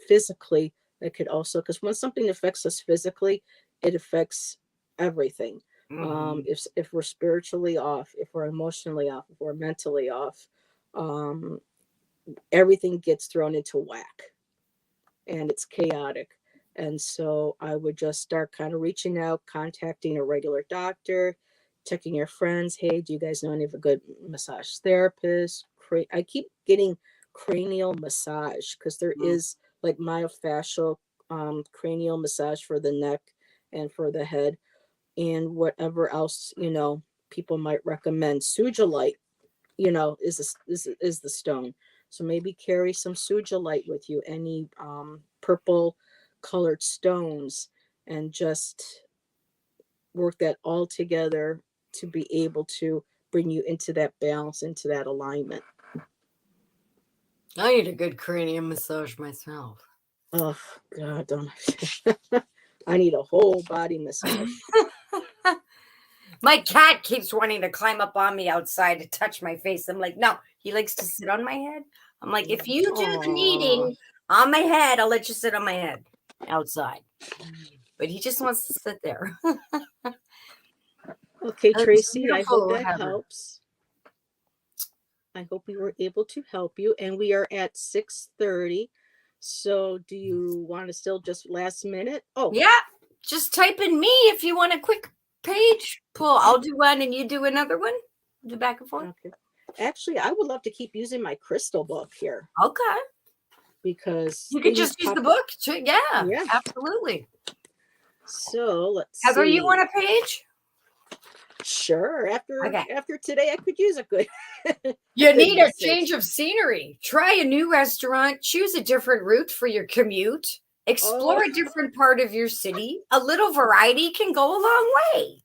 physically. That could also, because when something affects us physically, it affects everything. Mhm. If we're spiritually off, if we're emotionally off, if we're mentally off, um, everything gets thrown into whack and it's chaotic. And so I would just start kind of reaching out, contacting a regular doctor, checking your friends. Hey, do you guys know any of a good massage therapist? I keep getting cranial massage because there Mm. is like myofascial cranial massage for the neck and for the head, and whatever else people might recommend. Sujolite, is the stone. So maybe carry some sujolite with you, any purple colored stones, and just work that all together to be able to bring you into that balance, into that alignment. I need a good cranium massage myself. Oh God, don't I need a whole body massage. My cat keeps wanting to climb up on me outside to touch my face. I'm like, no, he likes to sit on my head. I'm like, if you do the Aw. kneading on my head, I'll let you sit on my head outside. But he just wants to sit there. Okay, It's Tracy, I hope beautiful to that have her. helps. I hope we were able to help you. And we are at 6:30. So do you want to still just last minute? Oh, Yeah, just type in me if you want a quick page pull. I'll do one and you do another one. Do back and forth. okay. Actually, I would love to keep using my crystal book here Okay. because You could things just use pop the up. book too. Yeah, Yeah. absolutely. So let's Heather, you see. want a page? Sure. After Okay. after today, I could use a good a You good need a message. change of scenery. Try a new restaurant. Choose a different route for your commute. Oh, Explore a different part of your city. A little variety can go a long way.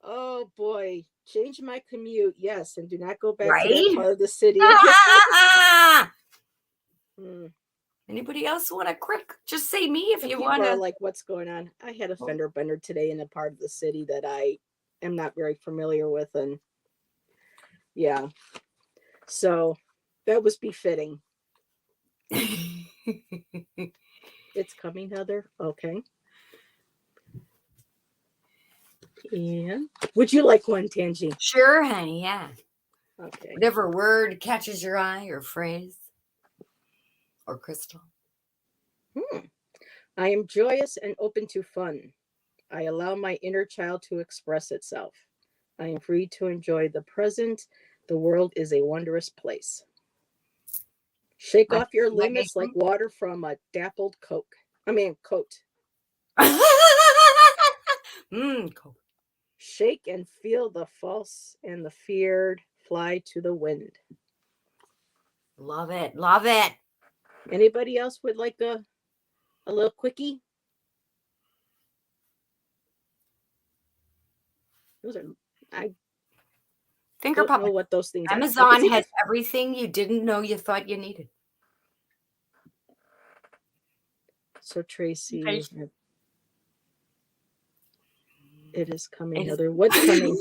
oh boy. Change my commute. Yes, and do not go back to that Right? part of the city again. Hmm. Anybody else want a quick? Just say me if And you people want are to. like, what's going on? I had a fender bender today in a part of the city that I am not very familiar with. And yeah, so that was befitting. It's coming, Heather. Okay. And would you like one, Tangy? Sure, honey. Yeah. Okay. Whatever word catches your eye or phrase or crystal. I am joyous and open to fun. I allow my inner child to express itself. I am free to enjoy the present. The world is a wondrous place. Shake off your limits like water from a dappled coat. Coat. Shake and feel the false and the feared fly to the wind. Love it. Love it. Anybody else would like a little quickie? Those are, I Finger don't know what those things Amazon are. has everything you didn't know you thought you needed. So Tracy, it is coming, It is- Heather. What's coming?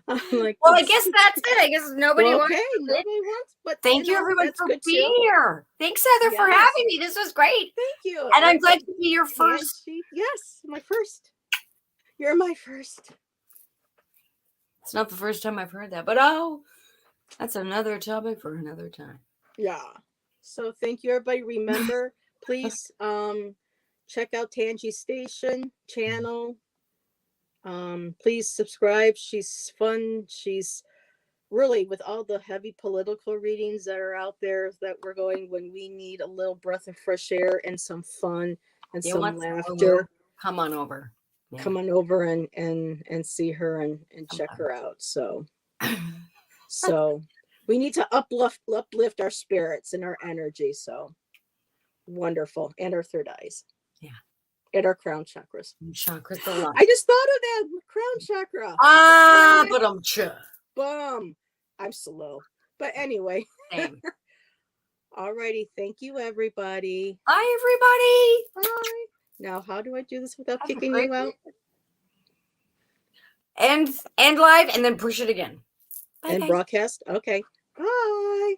I'm like, well, I guess that's it. I guess nobody wants. Okay, nobody wants. But thank you, everyone, for being here. Thanks, Heather, for having me. This was great. Thank you. And I'm glad to be your first. Yes, my first. You're my first. It's not the first time I've heard that, but oh, that's another topic for another time. Yeah. So thank you, everybody. Remember, please check out Tangie's station channel. Please subscribe. She's fun. She's really, with all the heavy political readings that are out there that we're going when we need a little breath of fresh air and some fun and some laughter. Come on over. Yeah. Come on over and see her and check her out. So we need to uplift our spirits and our energy. So wonderful. And our third eyes. Yeah. And our crown chakras. Chakras a lot. I just thought of that crown chakra. But Boom. I'm slow. But anyway. Same. Alrighty. Thank you, everybody. Bye, everybody. Bye. Now, how do I do this without kicking you out? And live and then push it again. Bye, and guys. Broadcast. Okay. Bye.